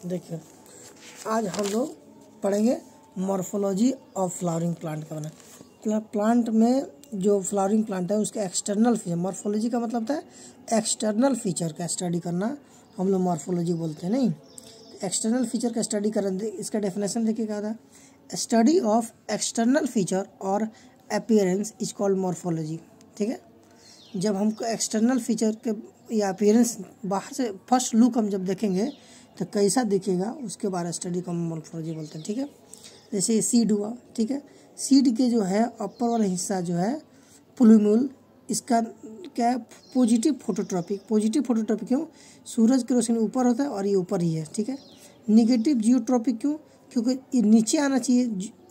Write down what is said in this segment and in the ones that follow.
देखिए, आज हम लोग पढ़ेंगे मॉर्फोलॉजी ऑफ फ्लावरिंग प्लांट का बना। प्लांट में जो फ्लावरिंग प्लांट है उसके एक्सटर्नल फीचर, मॉर्फोलॉजी का मतलब होता है एक्सटर्नल फीचर का स्टडी करना, हम लोग मॉर्फोलॉजी बोलते हैं। नहीं, एक्सटर्नल फीचर का स्टडी करें, इसका डेफिनेशन देखिए क्या था, स्टडी ऑफ एक्सटर्नल फीचर और अपीयरेंस इज कॉल्ड मॉर्फोलॉजी। ठीक है, जब हमको एक्सटर्नल फीचर के या अपीयरेंस बाहर से फर्स्ट लुक हम जब देखेंगे तो कैसा दिखेगा उसके बारे में स्टडी को हम मॉर्फोलॉजी बोलते हैं। ठीक है, जैसे ये सीड हुआ, ठीक है, सीड के जो है अपर वाला हिस्सा जो है प्लूम्यूल, इसका क्या है, पॉजिटिव फोटोट्रॉपिक। पॉजिटिव फोटोट्रॉपिक क्यों? सूरज की रोशनी ऊपर होता है और ये ऊपर ही है। ठीक है, निगेटिव जियोट्रॉपिक क्यों? क्योंकि ये नीचे आना चाहिए,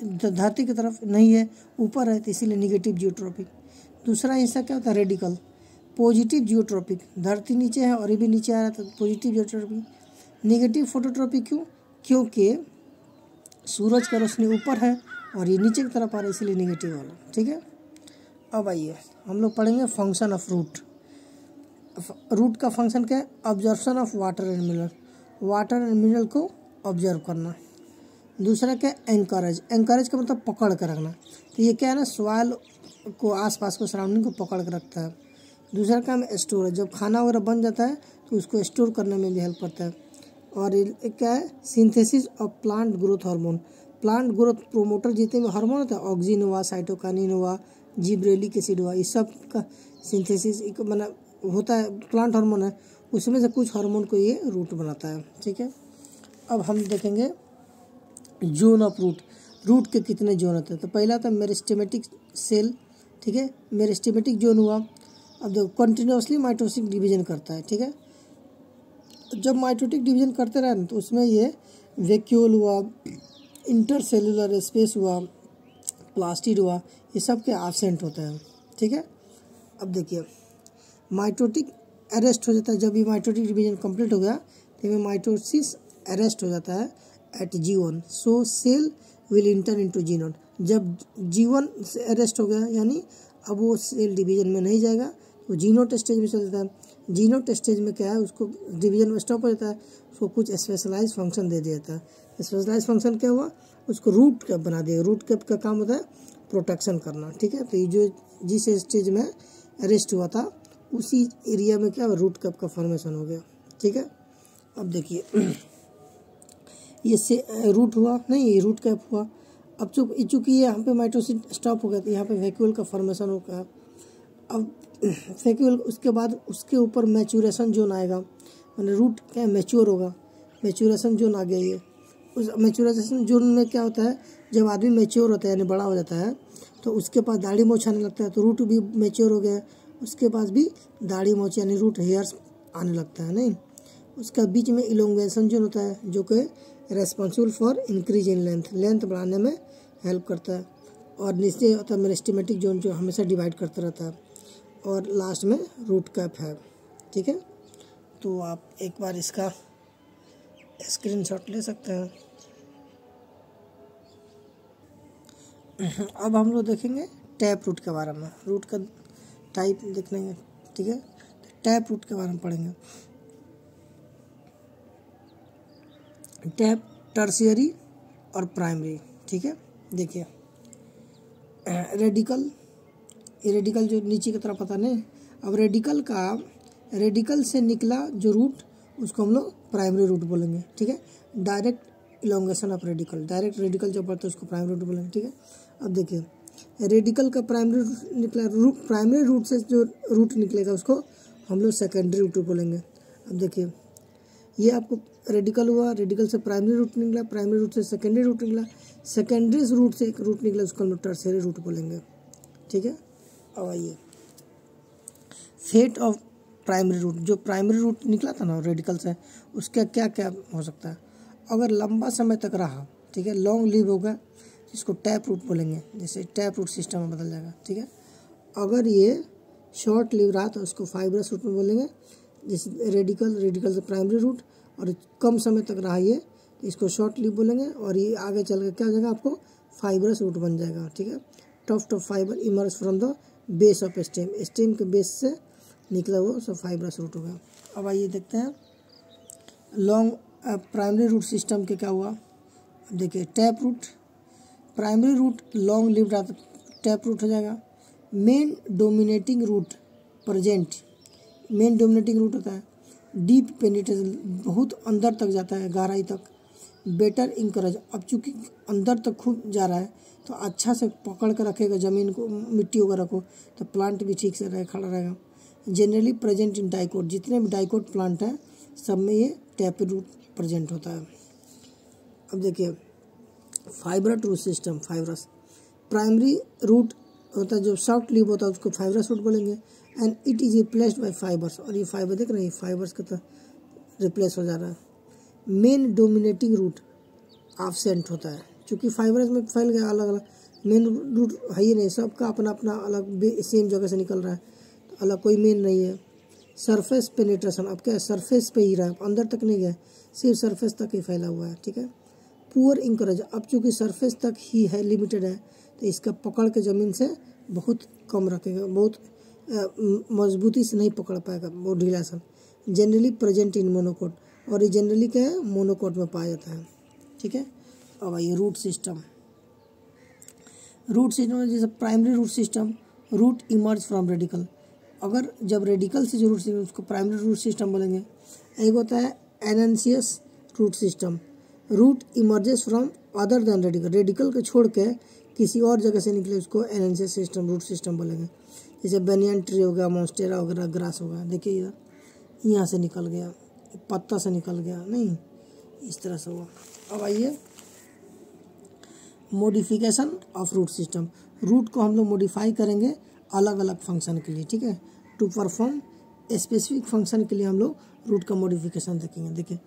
धरती की तरफ नहीं है, ऊपर है, तो इसीलिए निगेटिव जियोट्रॉपिक। दूसरा हिस्सा क्या होता है, रेडिकल। पॉजिटिव जियोट्रॉपिक, धरती नीचे है और ये भी नीचे आ रहा है तो पॉजिटिव जियोट्रॉपिक। नेगेटिव फोटोट्रॉपिक क्यों? क्योंकि सूरज का रोशनी ऊपर है और ये नीचे की तरफ आ रहा है, इसीलिए नेगेटिव वाला। ठीक है, अब आइए हम लोग पढ़ेंगे फंक्शन ऑफ रूट। रूट का फंक्शन क्या है? Observation of water and mineral, water and mineral को ऑब्जर्व करना। दूसरा क्या? एंकरेज। एंकरेज का मतलब पकड़ कर रखना। तो ये क्या है ना, सॉइल को, आसपास को, सराउंडिंग को पकड़ कर रखता है। दूसरा काम है स्टोरेज, जब खाना वगैरह बन जाता है तो उसको स्टोर करने में भी हेल्प करता है। और एक क्या है, synthesis of plant growth hormone. Plant growth promoter जितने भी हार्मोन होता है, ऑक्सिन हुआ, साइटोकाइनिन हुआ, जिब्रेलिक एसिड हुआ, इस सब का सिंथेसिस मतलब होता है, प्लांट हार्मोन है, उसमें से कुछ हार्मोन को ये रूट बनाता है। ठीक है, अब हम देखेंगे जोन ऑफ रूट। रूट के कितने जोन होते हैं? तो पहला था मेरिस्टेमेटिक सेल। ठीक है, मेरिस्टेमेटिक जोन हुआ। अब देखो, कंटिन्यूसली माइटोटिक डिवीजन करता है। ठीक है, जब माइटोटिक डिवीजन करते रहे तो उसमें ये वैक्यूल हुआ, इंटरसेलुलर स्पेस हुआ, प्लास्टिड हुआ, ये सब के एब्सेंट होता है। ठीक है, अब देखिए, माइटोटिक अरेस्ट हो जाता है जब ये माइटोटिक डिवीजन कंप्लीट हो गया, तो ये माइटोसिस अरेस्ट हो जाता है at G1, so cell will enter into G0। जब G1 से अरेस्ट हो गया यानी अब वो सेल डिवीजन में नहीं जाएगा, तो G0 स्टेज में चल जाता है। G0 स्टेज में क्या है, उसको डिवीजन में स्टॉप हो जाता है, उसको कुछ स्पेशलाइज फंक्शन दे दिया जाता है। स्पेशलाइज फंक्शन क्या हुआ, उसको रूट कैप बना दिया। रूट कैप का काम होता है प्रोटेक्शन करना। ठीक है, तो ये जो जिस स्टेज में अरेस्ट हुआ था उसी एरिया में क्या रूट कैप का फॉर्मेशन हो गया। ठीक है, अब देखिए, ये से रूट हुआ नहीं, ये रूट कैप हुआ। अब चूँकि ये यहाँ पे माइटोसिस स्टॉप हो गया तो यहाँ पे वैक्यूल का फॉर्मेशन हो गया। अब वैक्यूल, उसके बाद उसके ऊपर मैच्योरेशन जोन आएगा, मैंने रूट क्या मैच्योर होगा, मैच्योरेशन जोन आ गया। ये उस मैच्योरेशन जोन में क्या होता है, जब आदमी मैच्योर होता है यानी बड़ा हो जाता है तो उसके पास दाढ़ी मोछ आने लगता है, तो रूट भी मैच्योर हो गया, उसके पास भी दाढ़ी मोछ यानी रूट हेयर्स आने लगता है। नहीं, उसका बीच में इलोंगेशन जोन होता है जो कि responsible for increase in length, length बढ़ाने में हेल्प करता है। और नीचे होता है मेरिस्टेमेटिक जोन जो हमेशा डिवाइड करता रहता है। और लास्ट में रूट कैप है। ठीक है, तो आप एक बार इसका स्क्रीनशॉट ले सकते हैं। अब हम लोग देखेंगे टैप रूट के बारे में, रूट का टाइप देखेंगे। ठीक है, तो टैप रूट के बारे में पढ़ेंगे। टैप टर्शियरी और प्राइमरी। ठीक है, देखिए, रेडिकल, ये रेडिकल जो नीचे की तरफ पता नहीं। अब रेडिकल से निकला जो रूट उसको हम लोग प्राइमरी रूट बोलेंगे। ठीक है, direct elongation of radical, direct radical जो पढ़ते हैं उसको प्राइमरी रूट बोलेंगे। ठीक है, अब देखिए, रेडिकल का प्राइमरी रूट निकला, प्राइमरी रूट से जो रूट निकलेगा उसको हम लोग सेकेंडरी रूट बोलेंगे। अब देखिए, ये आपको रेडिकल हुआ, रेडिकल से प्राइमरी रूट निकला, प्राइमरी रूट से सेकेंडरी रूट निकला, सेकेंडरी रूट से एक रूट निकला, उसको हम लोग टर्शियरी रूट बोलेंगे। ठीक है, अब आइए, फेट ऑफ प्राइमरी रूट, जो प्राइमरी रूट निकला था ना रेडिकल से, उसका क्या क्या हो सकता है। अगर लंबा समय तक रहा, ठीक है, लॉन्ग लिव होगा, इसको टैप रूट बोलेंगे, जैसे टैप रूट सिस्टम में बदल जाएगा। ठीक है, अगर ये शॉर्ट लिव रहा तो उसको फाइब्रस रूट में बोलेंगे, जैसे रेडिकल से प्राइमरी रूट। और कम समय तक रहा ये, इसको शॉर्ट लिव बोलेंगे। और ये आगे चल के क्या हो जाएगा, आपको फाइब्रस रूट बन जाएगा। ठीक है, tuft of fibre emerge from the base of stem, stem के बेस से निकला वो सब फाइब्रस रूट होगा। अब आइए देखते हैं लॉन्ग अब प्राइमरी रूट सिस्टम के क्या हुआ, अब देखिए tap root, primary root long lived आता टैप रूट हो जाएगा। Main dominating root present, main dominating root होता है, डीप पेनिट्रेशन बहुत अंदर तक जाता है, गहराई तक। बेटर इंकरेज, अब चूंकि अंदर तक खूब जा रहा है तो अच्छा से पकड़ कर रखेगा ज़मीन को, मिट्टी वगैरह को, तो प्लांट भी ठीक से रहे, खड़ा रहेगा। जनरली प्रेजेंट इन डाइकोट, जितने भी डाइकोट प्लांट हैं सब में ये टैप रूट प्रेजेंट होता है। अब देखिए fibre root system, fibrous primary root होता है, जो सॉफ्ट लीव होता है उसको फाइबरस रूट बोलेंगे। And it is replaced by fibres, और ये फाइबर देख रहे हैं, फाइबर्स का तो रिप्लेस हो जा रहा है। मेन डोमिनेटिंग रूट एब्सेंट होता है, क्योंकि फाइबर्स में फैल गया अलग अलग, मेन रूट है ही नहीं, सबका अपना अपना अलग सेम जगह से निकल रहा है, तो अलग कोई मेन नहीं है। सरफेस पेनिट्रेशन, अब क्या है, सरफेस पे ही रहा है, अंदर तक नहीं गया, सिर्फ सरफेस तक ही फैला हुआ है, ठीक है। पुअर इंकरेज, अब चूँकि सरफेस तक ही है, लिमिटेड है, तो इसका पकड़ के ज़मीन से बहुत कम रखेगा, बहुत मजबूती से नहीं पकड़ पाएगा, बहुत ढीला सा। जनरली प्रेजेंट इन मोनोकोट, और ये जनरली क्या है, मोनोकोट में पाया जाता है, ठीक है। अब आइए रूट सिस्टम, रूट सिस्टम जैसे primary root system, root emerge from radical, अगर जब रेडिकल से जो रूट सिस्टम उसको प्राइमरी रूट सिस्टम बोलेंगे। एक होता है adventitious root system, root emerges from other than radical, radical को छोड़ के किसी और जगह से निकले उसको एनेंसियस सिस्टम, रूट सिस्टम बोलेंगे। जैसे बेनियन ट्री होगा, मॉन्स्टेरा वगैरह, ग्रास होगा, देखिए इधर यहाँ से निकल गया, पत्ता से निकल गया, नहीं इस तरह से हुआ। अब आइए modification of root system, root को हम लोग मॉडिफाई करेंगे अलग अलग फंक्शन के लिए, ठीक है। टू परफॉर्म स्पेसिफिक फंक्शन के लिए हम लोग रूट का मॉडिफिकेशन देखेंगे। देखिए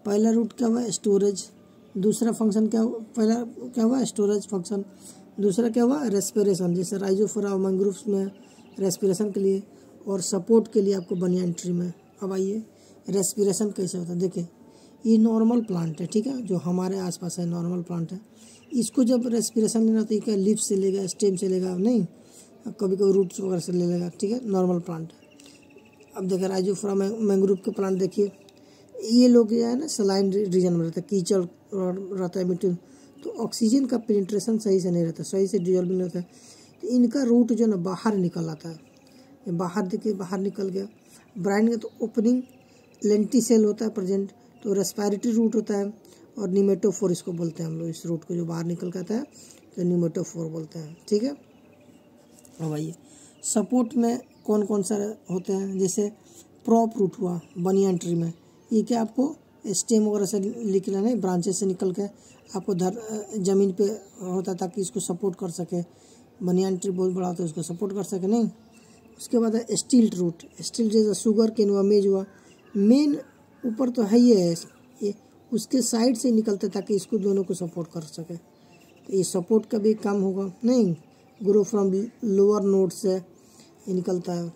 पहला रूट क्या हुआ, स्टोरेज, दूसरा फंक्शन क्या हुआ, पहला क्या हुआ स्टोरेज फंक्शन, दूसरा क्या हुआ रेस्पिरेशन, जैसे राइजोफोरा मैंग्रोव्स में रेस्पिरेशन के लिए, और सपोर्ट के लिए आपको बनियान ट्री में। अब आइए रेस्पिरेशन कैसे होता है, देखिए ये नॉर्मल प्लांट है, ठीक है, जो हमारे आसपास है नॉर्मल प्लांट है, इसको जब रेस्पिरेशन लेना तो क्या लीफ से लेगा, स्टेम से लेगा, नहीं कभी कभी रूट्स वगैरह से ले लेगा, ठीक है, नॉर्मल प्लांट। अब देखिए राइजोफोरा मैंग्रोव के प्लांट देखिए, ये लोग जो है ना सलाइन रीजन में रहता है, कीचड़ रहता है मिट्टी, तो ऑक्सीजन का पेनिट्रेशन सही से नहीं रहता, सही से डिजोल्विंग नहीं होता है, तो इनका रूट जो ना बाहर निकल आता है, ये बाहर देखिए बाहर निकल गया, ब्राइन का तो ओपनिंग लेंटिसेल होता है प्रेजेंट, तो रेस्पिरेटरी रूट होता है, और निमेटोफोर इसको बोलते हैं हम लोग, इस रूट को जो बाहर निकल आता है तो निमेटोफोर बोलते हैं, ठीक है। अब आइए सपोर्ट में कौन कौन सा होते हैं, जैसे प्रॉप रूट हुआ बनियान ट्री में, ये क्या आपको स्टेम वगैरह से निकला नहीं, ब्रांचेस से निकल के आपको ज़मीन पे होता है ताकि इसको सपोर्ट कर सके, बनियान ट्री बहुत बड़ा होता है उसको सपोर्ट कर सके, नहीं। उसके बाद है स्टील्ट रूट, स्टील्ट जैसे शुगर केन हुआ, मेज हुआ, मेन ऊपर तो है ही है, ये उसके साइड से निकलता है ताकि इसको दोनों को सपोर्ट कर सके, तो ये सपोर्ट का भी काम होगा, नहीं ग्रो फ्रॉम लोअर नोड से ये निकलता है।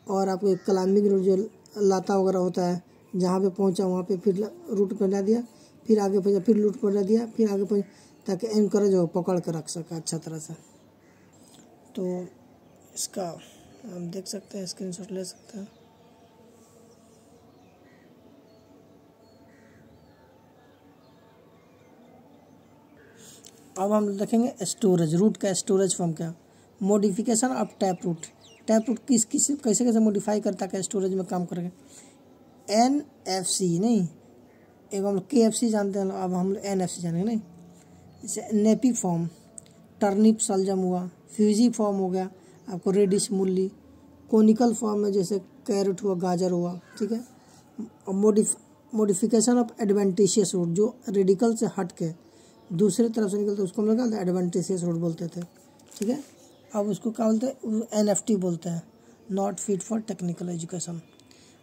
और आपको एक क्लाइंबिंग रूट जो लाता वगैरह होता है, जहाँ पे पहुँचा वहाँ पे फिर रूट बढ़ा दिया, फिर आगे पहुँचा फिर रूट बढ़ा दिया, फिर आगे पहुँच, ताकि एंकरेज हो, पकड़ कर रख सके अच्छा तरह से। तो इसका हम देख सकते हैं, स्क्रीनशॉट ले सकते हैं। अब हम देखेंगे स्टोरेज, रूट का स्टोरेज फॉर्म क्या, modification of tap root, tap root किस किस कैसे कैसे मॉडिफाई करता है स्टोरेज में काम करेंगे। NFC नहीं, एक हम लोग KFC जानते हैं, अब हम लोग NFC जानेंगे, नहीं जैसे नेपी फॉर्म, टर्निप सलजम हुआ, फ्यूजी फॉर्म हो गया आपको रेडिश मूली, कोनिकल फॉर्म में जैसे कैरेट हुआ, गाजर हुआ, ठीक है। और मॉडिफिकेशन ऑफ एडवेंटिशियस रूट, जो रेडिकल से हट के दूसरे तरफ से निकलते उसको हम लोग एडवेंटिशियस रूट बोलते थे, ठीक है। अब उसको क्या बोलते हैं, NFT बोलते हैं, not fit for technical education.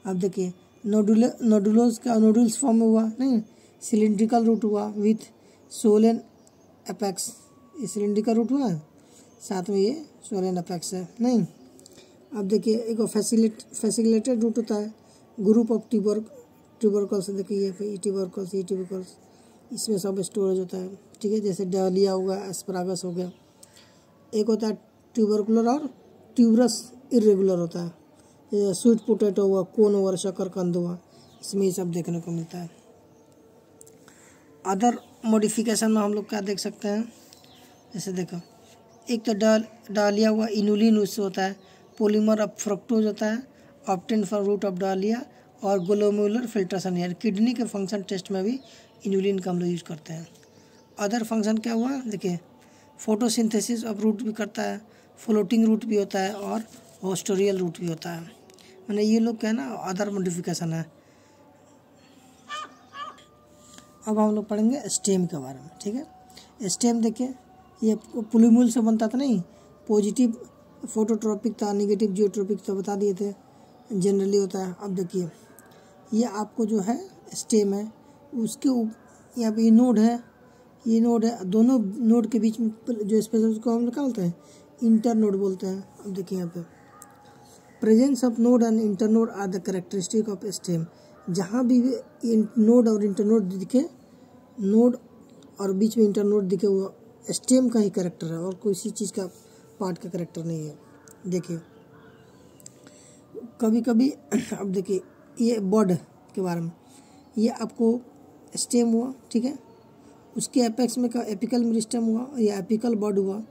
अब देखिए नोडुलोज का नोडुल्स फॉर्म में हुआ, नहीं सिलिंड्रिकल रूट हुआ विथ सोलेन एपेक्स, ये सिलिंड्रिकल रूट हुआ है, साथ में ये सोलेन एपेक्स है, नहीं। अब देखिए एक फैसिलिटेटेड रूट होता है, ग्रुप ऑफ ट्यूबरकल्स, देखिए ये ट्यूबरकल्स, इसमें सब स्टोरेज होता है, ठीक है, जैसे डालिया हुआ, एस्परागस हो गया। एक होता है ट्यूबरकुलर और ट्यूबरस इरेगुलर होता है, स्वीट पोटैटो हुआ, कोन हुआ, शकरकंद हुआ, इसमें ये सब देखने को मिलता है। अदर मॉडिफिकेशन में हम लोग क्या देख सकते हैं, जैसे देखो एक तो डालिया हुआ, इनुलिन उससे होता है, पॉलीमर ऑफ फ्रक्टोज होता है, ऑब्टेन फ्रॉम रूट ऑफ डालिया, और ग्लोमेरुलर फिल्ट्रेशन, यानी किडनी के फंक्शन टेस्ट में भी इनुलिन का हम लोग यूज़ करते हैं। अदर फंक्शन क्या हुआ, देखिए फोटोसिंथेसिस ऑफ रूट भी करता है, फ्लोटिंग रूट भी होता है, और होस्टोरियल रूट भी होता है। मैंने ये लोग क्या है ना अदर मॉडिफिकेशन है। अब हम लोग पढ़ेंगे स्टेम के बारे में, ठीक है। स्टेम देखिए ये पोलीमूल से बनता था, नहीं पॉजिटिव फोटोट्रॉपिक था, नेगेटिव जियोट्रॉपिक था, बता दिए थे, जनरली होता है। अब देखिए ये आपको जो है स्टेम है, उसके यहाँ पे ये नोड है, ये नोड है, दोनों नोड के बीच में जो स्पेस है उसको हम लोग क्या बोलते हैं, इंटर नोड बोलते हैं। अब देखिए यहाँ पे presence of node and inter node are the characteristic of stem. जहाँ भी नोड और इंटर नोड दिखे, नोड और बीच में इंटर नोड दिखे, वो स्टेम का ही कैरेक्टर है और किसी चीज़ का पार्ट का कैरेक्टर नहीं है। देखिए कभी कभी अब देखिए ये बॉड के बारे में, ये आपको स्टेम हुआ, ठीक है, उसके एपेक्स में का एपिकल मेरिस्टम हुआ, या एपिकल बॉड हुआ,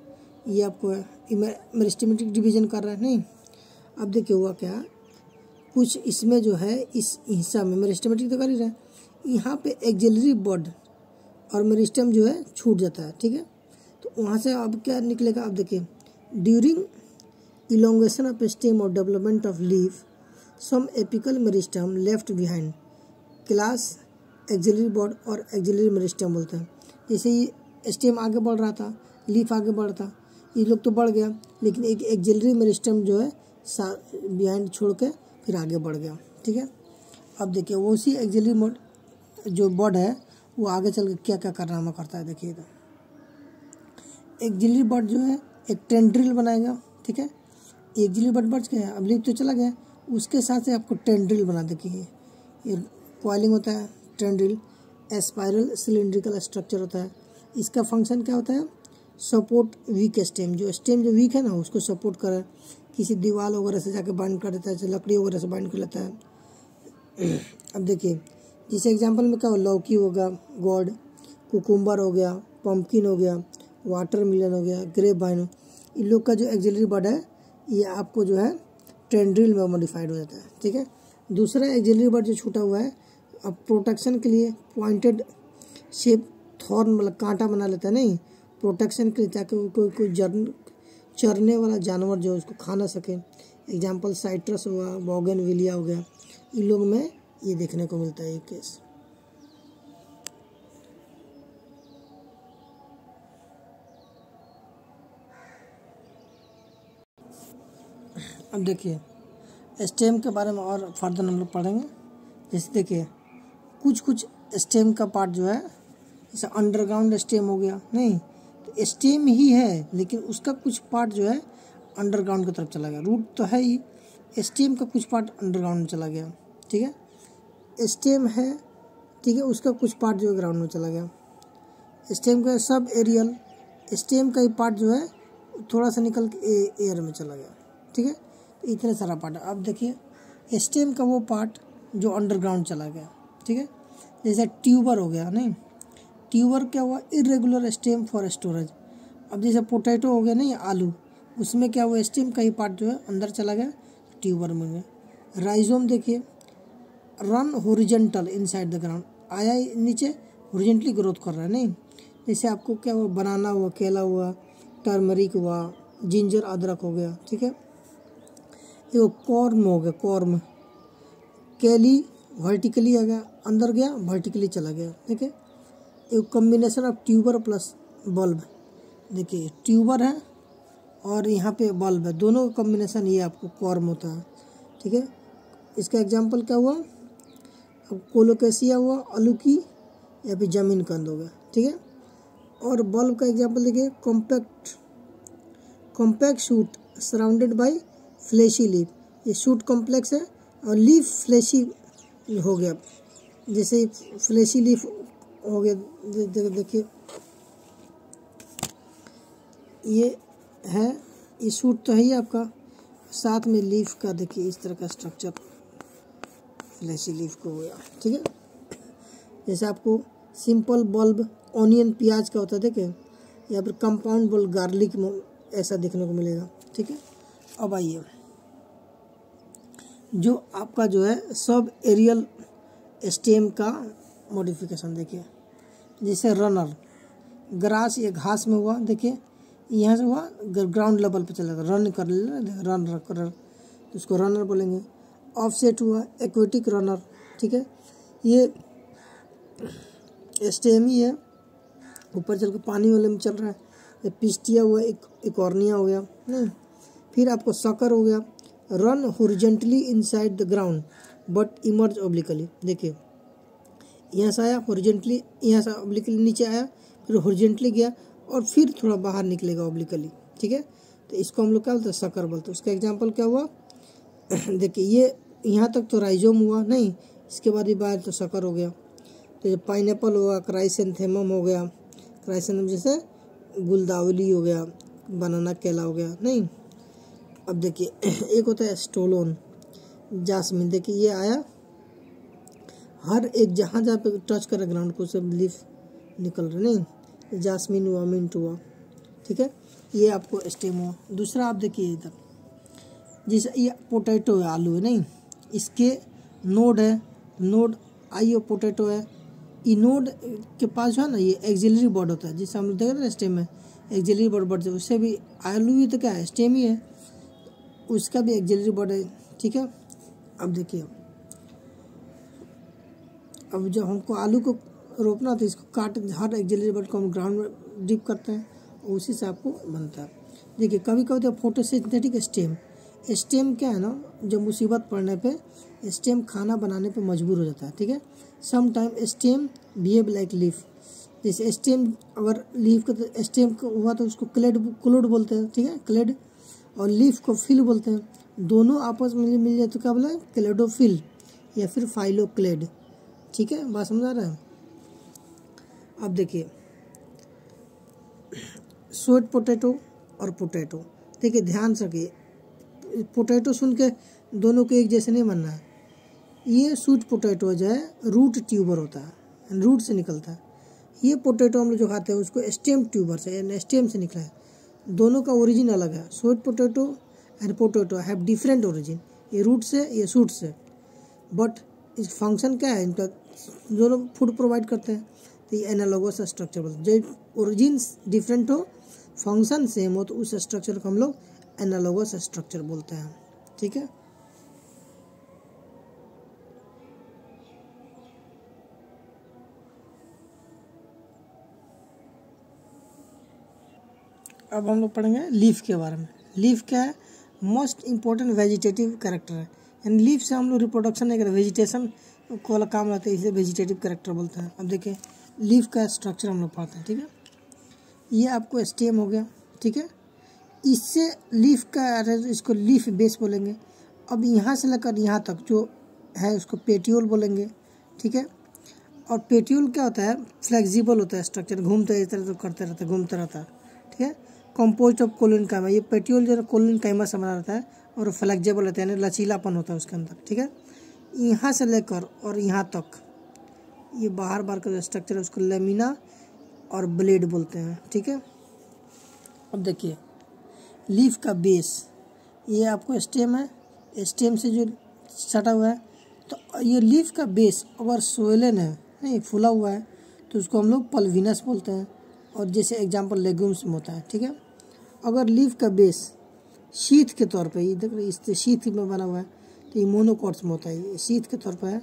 ये आपको मेरिस्टेमेटिक डिवीजन कर रहा है, नहीं। अब देखिए हुआ क्या, कुछ इसमें जो है इस हिस्सा में मेरिस्टेमेटिक तो कर ही रहा है, यहाँ पे एक्सिलरी बॉड और मेरिस्टम जो है छूट जाता है, ठीक है। तो वहाँ से अब क्या निकलेगा, अब देखिए ड्यूरिंग इलोंगेशन ऑफ स्टेम और development of leaf some apical meristem left behind class axillary bud और एक्सिलरी मेरिस्टम बोलते हैं। जैसे ये स्टेम आगे बढ़ रहा था, लीफ आगे बढ़ता, ये लोग तो बढ़ गया, लेकिन एक एक्सिलरी मेरिस्टम जो है बिहाइंड छोड़ के फिर आगे बढ़ गया, ठीक है। अब देखिए वो उसी एक्सिलरी जो बॉड है वो आगे चल के क्या क्या कारनामा करता है, देखिए तो एक्सिलरी बॉड जो है एक टेंड्रिल बनाएगा, ठीक है। एक्सिलरी बॉड बढ़ गया, अब लीफ तो चला गया, उसके साथ से आपको टेंड्रिल बना देखिए, ये कॉइलिंग होता है, टेंड्रिल स्पाइरल सिलिंड्रिकल स्ट्रक्चर होता है। इसका फंक्शन क्या होता है, सपोर्ट वीक स्टेम, जो स्टेम जो वीक है ना उसको सपोर्ट करे, किसी दीवार वगैरह से जाके बाइंड कर देता है, लकड़ी वगैरह से बाइंड कर लेता है। अब देखिए जैसे एग्जांपल में क्या हो, लौकी हो गया, गॉड, कुकुम्बर हो गया, पम्पकिन हो गया, वाटरमेलन हो गया, ग्रेप वाइन, इन लोग का जो एक्सिलरी बॉड है ये आपको जो है टेंड्रिल में मॉडिफाइड हो जाता है, ठीक है। दूसरा एक्सिलरी बॉड जो छूटा हुआ है, अब प्रोटेक्शन के लिए पॉइंटेड शेप थॉर्न मतलब कांटा बना लेता है, नहीं प्रोटेक्शन के लिए, ताकि कोई चरने वाला जानवर जो उसको खा ना सके। एग्जांपल साइट्रस हुआ, बोगनविलिया हो गया, इन लोग में ये देखने को मिलता है ये केस। अब देखिए स्टेम के बारे में और फर्दर हम लोग पढ़ेंगे। जैसे देखिए कुछ स्टेम का पार्ट जो है, जैसे अंडरग्राउंड स्टेम हो गया, नहीं तो स्टेम ही है लेकिन उसका कुछ पार्ट जो है अंडरग्राउंड की तरफ चला गया, रूट तो है ही, स्टेम का कुछ पार्ट अंडरग्राउंड में चला गया, ठीक है। स्टेम है, ठीक है, उसका कुछ पार्ट जो है ग्राउंड में चला गया। स्टेम का सब एरियल, स्टेम का ही पार्ट जो है थोड़ा सा निकल के एयर में चला गया, ठीक है। तो इतने सारा पार्ट है। अब देखिए स्टेम का वो पार्ट जो अंडरग्राउंड चला गया, ठीक है। जैसे ट्यूबर हो गया, नहीं ट्यूबर क्या हुआ, इरेगुलर स्टेम फॉर स्टोरेज। अब जैसे पोटैटो हो गया, नहीं आलू, उसमें क्या हुआ स्टेम का ही पार्ट जो है अंदर चला गया, ट्यूबर में गया। राइजोम देखिए run horizontal inside the ground, आया नीचे हॉरिजॉन्टली ग्रोथ कर रहा है, नहीं जैसे आपको क्या हुआ, बनाना हुआ, केला हुआ, टर्मरिक हुआ, जिंजर अदरक हो गया, ठीक है। ये कॉर्म हो गया, कॉर्म, केली वर्टिकली आ गया, अंदर गया वर्टिकली चला गया, ठीक है। एक combination of tuber plus bulb, देखिए ट्यूबर है और यहाँ पे बल्ब है, दोनों का कॉम्बिनेशन ये आपको कॉर्म होता है, ठीक है। इसका एग्जांपल क्या हुआ, अब कोलोकेसिया हुआ, आलू की या फिर जमीन कंद हो गया, ठीक है। और बल्ब का एग्जांपल देखिए compact shoot surrounded by fleshy leaf, ये शूट कॉम्प्लेक्स है और लीफ फ्लैशी हो गया, जैसे फ्लैशी लीफ हो गया, देखिए ये है, ये शूट तो है ही आपका, साथ में लीफ का देखिए इस तरह का स्ट्रक्चर फ्लैशी लीफ को हो गया, ठीक है। जैसे आपको सिंपल बल्ब ऑनियन प्याज का होता है, देखिए, या फिर कंपाउंड बल्ब गार्लिक ऐसा देखने को मिलेगा, ठीक है। अब आइए जो आपका जो है सब एरियल स्टेम का मॉडिफिकेशन देखिए, जैसे रनर ग्रास ये घास में हुआ, देखिए यहाँ से हुआ ग्राउंड लेवल पे चलेगा, रन कर रन तो उसको रनर बोलेंगे। ऑफसेट हुआ एक्वेटिक रनर, ठीक है, ये स्टेम ही है, ऊपर चल के पानी वाले में चल रहा है। ये पिस्टिया हुआ इकॉर्निया हो गया, नहीं। फिर आपको सकर हो गया, run horizontally inside the ground but emerge obliquely, देखिए यहाँ से आया हॉरिजेंटली, यहाँ से ऑब्लिकली नीचे आया, फिर हॉरिजेंटली गया और फिर थोड़ा बाहर निकलेगा ऑब्लिकली, ठीक है। तो इसको हम लोग क्या बोलते हैं, सकर बोलते हैं। उसका एग्जांपल क्या हुआ देखिए, ये यहाँ तक तो राइजोम हुआ, नहीं, इसके बाद ही बाहर तो सकर हो गया। तो पाइनएप्पल हुआ, क्राइसेंथेमम हो गया, क्राइसेंथेमम जैसे गुलदावली हो गया, बनाना केला हो गया, नहीं। अब देखिए एक होता है स्टोलोन, जासमीन, देखिए ये आया, हर एक जहाँ जहाँ पे टच करे ग्राउंड को सब लीफ निकल रहे, नहीं, जासमीन हुआ, मिंट हुआ, ठीक है। ये आपको स्टेम हुआ। दूसरा आप देखिए इधर, जैसे ये पोटैटो है, आलू है, नहीं, इसके नोड है, नोड आई और पोटैटो है, ये नोड के पास जो है ना ये एक्सिलरी बॉड होता है, जिससे हम लोग देख रहे हैं स्टेम में एक्सिलरी बॉड बढ़ जाए, उससे भी आलू भी तो क्या है, स्टेम ही है, उसका भी एक्सिलरी बॉड है, ठीक है। अब देखिए, अब जब हमको आलू को रोपना तो इसको काट, हर एक्सिलरी बॉड को हम ग्राउंड में डिप करते हैं, उसी से आपको बनता है। देखिए कभी कभी तो फोटोसिंथेटिक स्टेम, स्टेम क्या है ना, जब मुसीबत पड़ने पे स्टेम खाना बनाने पे मजबूर हो जाता है, ठीक है। Some time stem behave like leaf, जैसे स्टेम अगर लीफ का तो स्टेम हुआ तो उसको क्लोड बोलते हैं, ठीक है, क्लेड, और लीफ को फिल बोलते हैं। दोनों आपस में मिल जाए तो क्या बोला, क्लेडोफिल या फिर फाइलोक्लेड, ठीक है, बात समझ आ रहा है। अब देखिए स्वीट पोटैटो और पोटैटो, देखिए ध्यान से रखिए, पोटैटो सुन के दोनों को एक जैसे नहीं बनना है। ये स्वीट पोटैटो जो है रूट ट्यूबर होता है, रूट से निकलता है। ये पोटैटो हम लोग जो खाते हैं उसको स्टेम ट्यूबर से यानी स्टेम से निकला है। दोनों का ओरिजिन अलग है, sweet potato and potato have different origin, ये रूट से ये शूट से, बट इस फंक्शन क्या है इनका, दोनों फूड प्रोवाइड करते हैं, तो ये एनालॉगस स्ट्रक्चर बोलते हैं। जब ओरिजिन डिफरेंट हो, फंक्शन सेम हो, तो उस स्ट्रक्चर को हम लोग एनालॉगस स्ट्रक्चर बोलते हैं, ठीक है। अब हम लोग पढ़ेंगे लीफ के बारे में। लीफ क्या है, मोस्ट इम्पोर्टेंट वेजिटेटिव कैरेक्टर है, यानी लीफ से हम लोग रिप्रोडक्शन नहीं करते, वेजिटेशन को वाला काम रहता है, इसे वेजिटेटिव कैरेक्टर बोलते हैं। अब देखिए लीफ का स्ट्रक्चर हम लोग पढ़ते हैं, ठीक है। ये आपको स्टेम हो गया, ठीक है, इससे लीफ का, इसको लीफ बेस बोलेंगे। अब यहाँ से लेकर यहाँ तक जो है उसको पेटियोल बोलेंगे, ठीक है। और पेटियोल क्या होता है, फ्लेक्सिबल होता है स्ट्रक्चर, घूमते इस तरह तो करते रहता है, घूमते रहता है, ठीक है। कंपोज्ड ऑफ कोलिनकाइमा, ये पेटियोल जो है कोलिनकाइमा से बना रहता है और फ्लेक्सिबल रहता है, यानी लचीलापन होता है उसके अंदर, ठीक है। यहाँ से लेकर और यहाँ तक ये बाहर बाहर का जो स्ट्रक्चर है उसको लेमिना और ब्लेड बोलते हैं, ठीक है। अब देखिए लीफ का बेस, ये आपको स्टेम है, स्टेम से जो सटा हुआ है, तो ये लीफ का बेस अगर सोइलन है, नहीं फूला हुआ है, तो उसको हम लोग पल्विनस बोलते हैं, और जैसे एग्जांपल लेग्यूम्स में होता है, ठीक है। अगर लीफ का बेस शीथ के तौर पे, ये देख रहे इससे शीथ में बना हुआ है, तो ये मोनोकॉट्स में होता है, ये शीथ के तौर पे है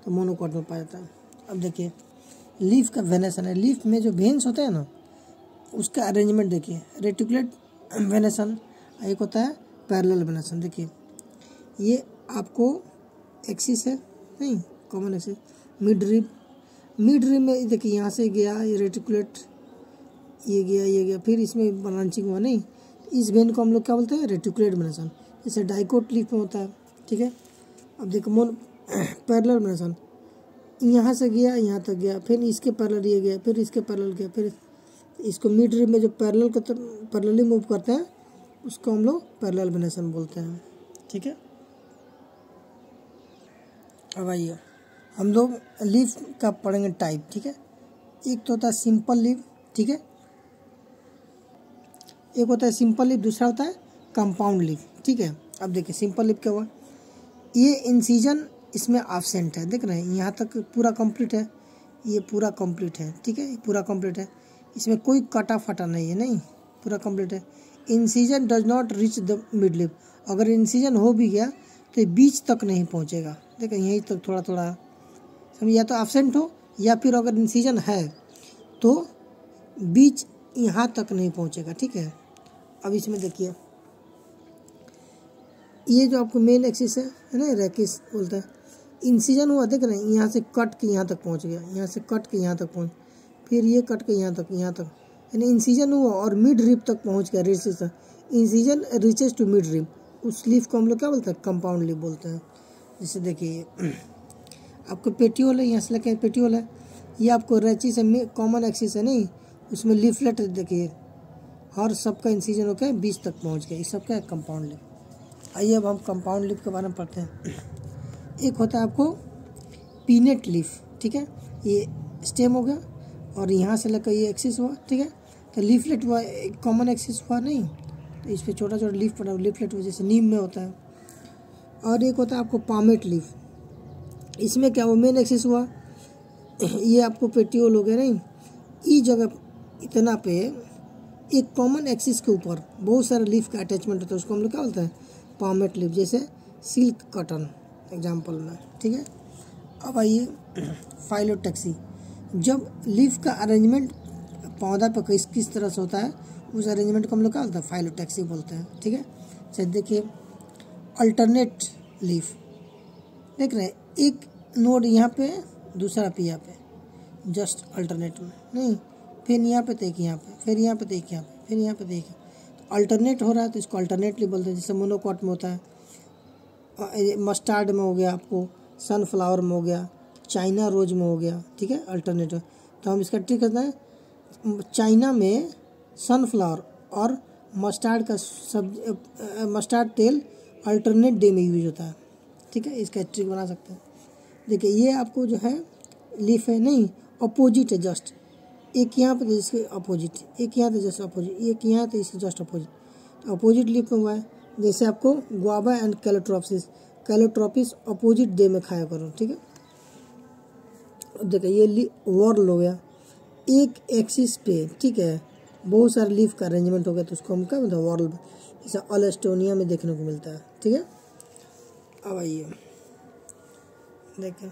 तो मोनोकॉट में पाया जाता है। अब देखिए लीफ का वेनेसन है, लीफ में जो वेन्स होते हैं ना उसका अरेंजमेंट देखिए, रेटिकुलेट वेनेसन, एक होता है पैरेलल वेनेसन। देखिए ये आपको एक्सिस है, नहीं कॉमन एक्सिस, मिड रिब में देखिए यहाँ से गया ये रेटिकुलेट, ये गया, फिर इसमें ब्रांचिंग हुआ, नहीं, इस वेन को हम लोग क्या बोलते हैं, रेटिकुलेट वेनेसन, जैसे डाइकोट लीफ में होता है, ठीक है। अब देखो पैरेलल वेनेसन, यहाँ से गया यहाँ तक गया, फिर इसके पैरेलल ये गया, फिर इसके पैरेलल गया, फिर इसको मिड रिब में जो पैरेलली मूव करते हैं उसको हम लोग पैरेलल वेनेसन बोलते हैं, ठीक है। अब आइए हम लोग लीफ का पढ़ेंगे टाइप, ठीक है। एक तो होता है सिंपल लीफ, ठीक है, एक होता है सिंपल लीफ, दूसरा होता है कंपाउंड लीफ, ठीक है। अब देखिए सिंपल लीफ क्या हुआ, ये इंसिजन इसमें एब्सेंट है, देख रहे हैं, यहाँ तक पूरा कंप्लीट है, ये पूरा कंप्लीट है, ठीक है, पूरा कंप्लीट है, इसमें कोई कटा फटा नहीं है, नहीं, पूरा कंप्लीट है। Incision does not reach the mid lip, अगर इंसिजन हो भी गया तो ये बीच तक नहीं पहुँचेगा, देखिए यहीं तक थोड़ा थोड़ा, समझ, या तो एब्सेंट हो या फिर अगर इंसिजन है तो बीच यहाँ तक नहीं पहुँचेगा, ठीक है। अब इसमें देखिए ये जो आपको मेन एक्सिस है ना, रेकिस बोलता है, इंसिजन हुआ, देख रहे हैं, यहाँ से कट के यहाँ तक पहुँच गया, यहाँ से कट के यहाँ तक पहुँच, फिर ये कट के यहाँ तक, यानी इंसिजन हुआ और मिड रिब तक पहुँच गया, रीचेस तक, incision reaches to mid rib, उस लीफ को हम लोग क्या बोलते हैं, कंपाउंड लीफ बोलते हैं। जैसे देखिए आपको पेटियोल है, यहाँ से लेकर पेटियोल है, ये आपको रेचिस है, कॉमन एक्सिस है, नहीं, उसमें लीफलेट देखिए, हर सबका इंसिजन होकर बीच तक पहुँच गया, इस सबका कंपाउंड लीफ। आइए अब हम कंपाउंड लीफ के बारे में पढ़ते हैं। एक होता है आपको पीनेट लीफ, ठीक है, ये स्टेम हो गया और यहाँ से लेकर ये एक्सिस हुआ, ठीक है, तो लीफलेट हुआ, एक कॉमन एक्सिस हुआ, नहीं, तो इस पर छोटा छोटा लीफ पड़ा, लीफलेट हुआ, जैसे नीम में होता है। और एक होता है आपको पामेट लीफ, इसमें क्या हुआ, मेन एक्सिस हुआ, ये आपको पेटियोल हो गया, नहीं, इस जगह इतना पे एक कॉमन एक्सिस के ऊपर बहुत सारे लीफ का अटैचमेंट होता है, उसको हम लोग क्या बोलते हैं, पामेट लीफ, जैसे सिल्क कॉटन एग्जाम्पल में, ठीक है। अब आइए फाइलोटैक्सी, जब लीफ का अरेंजमेंट पौधा पर किस तरह से होता है, उस अरेंजमेंट को हम लोग क्या बोलते हैं, फाइलोटैक्सी बोलते हैं, ठीक है। जैसे देखिए अल्टरनेट लीफ, देख रहे हैं, एक नोड यहाँ पे, दूसरा पे यहाँ पे, जस्ट अल्टरनेट में, नहीं, फिर यहाँ पे तो एक यहाँ पे, फिर यहाँ पे तो एक यहाँ पे, फिर यहाँ पे तो एक, तो अल्टरनेट हो रहा है तो इसको अल्टरनेटली बोलते हैं। जैसे मोनोकॉट में होता है, मस्टर्ड में हो गया, आपको सनफ्लावर में हो गया, चाइना रोज में हो गया, ठीक है, अल्टरनेट। तो हम इसका ट्रिक करते हैं, चाइना में सनफ्लावर और मस्टर्ड का मस्टर्ड तेल अल्टरनेट डे में यूज होता है, ठीक है, इसका ट्रिक बना सकते हैं। देखिए ये आपको जो है लीफ है, नहीं, अपोजिट है, जस्ट एक यहाँ पे इसके अपोजिट, एक यहाँ पे जस्ट अपोजिट, एक यहाँ पे इसके जस्ट अपोजिट, तो अपोजिट लीफ में हुआ है। जैसे आपको guava and Calotropis opposite day में खाया करो, ठीक है। अब देखिए ये वॉर्ल हो गया, एक एक्सिस पे, ठीक है, बहुत सारे लीफ का अरेंजमेंट हो गया, तो उसको हम क्या बोलते हैं, वॉर्ल, जैसे ऑलेस्टोनिया में देखने को मिलता है, ठीक है। अब आइए देखिए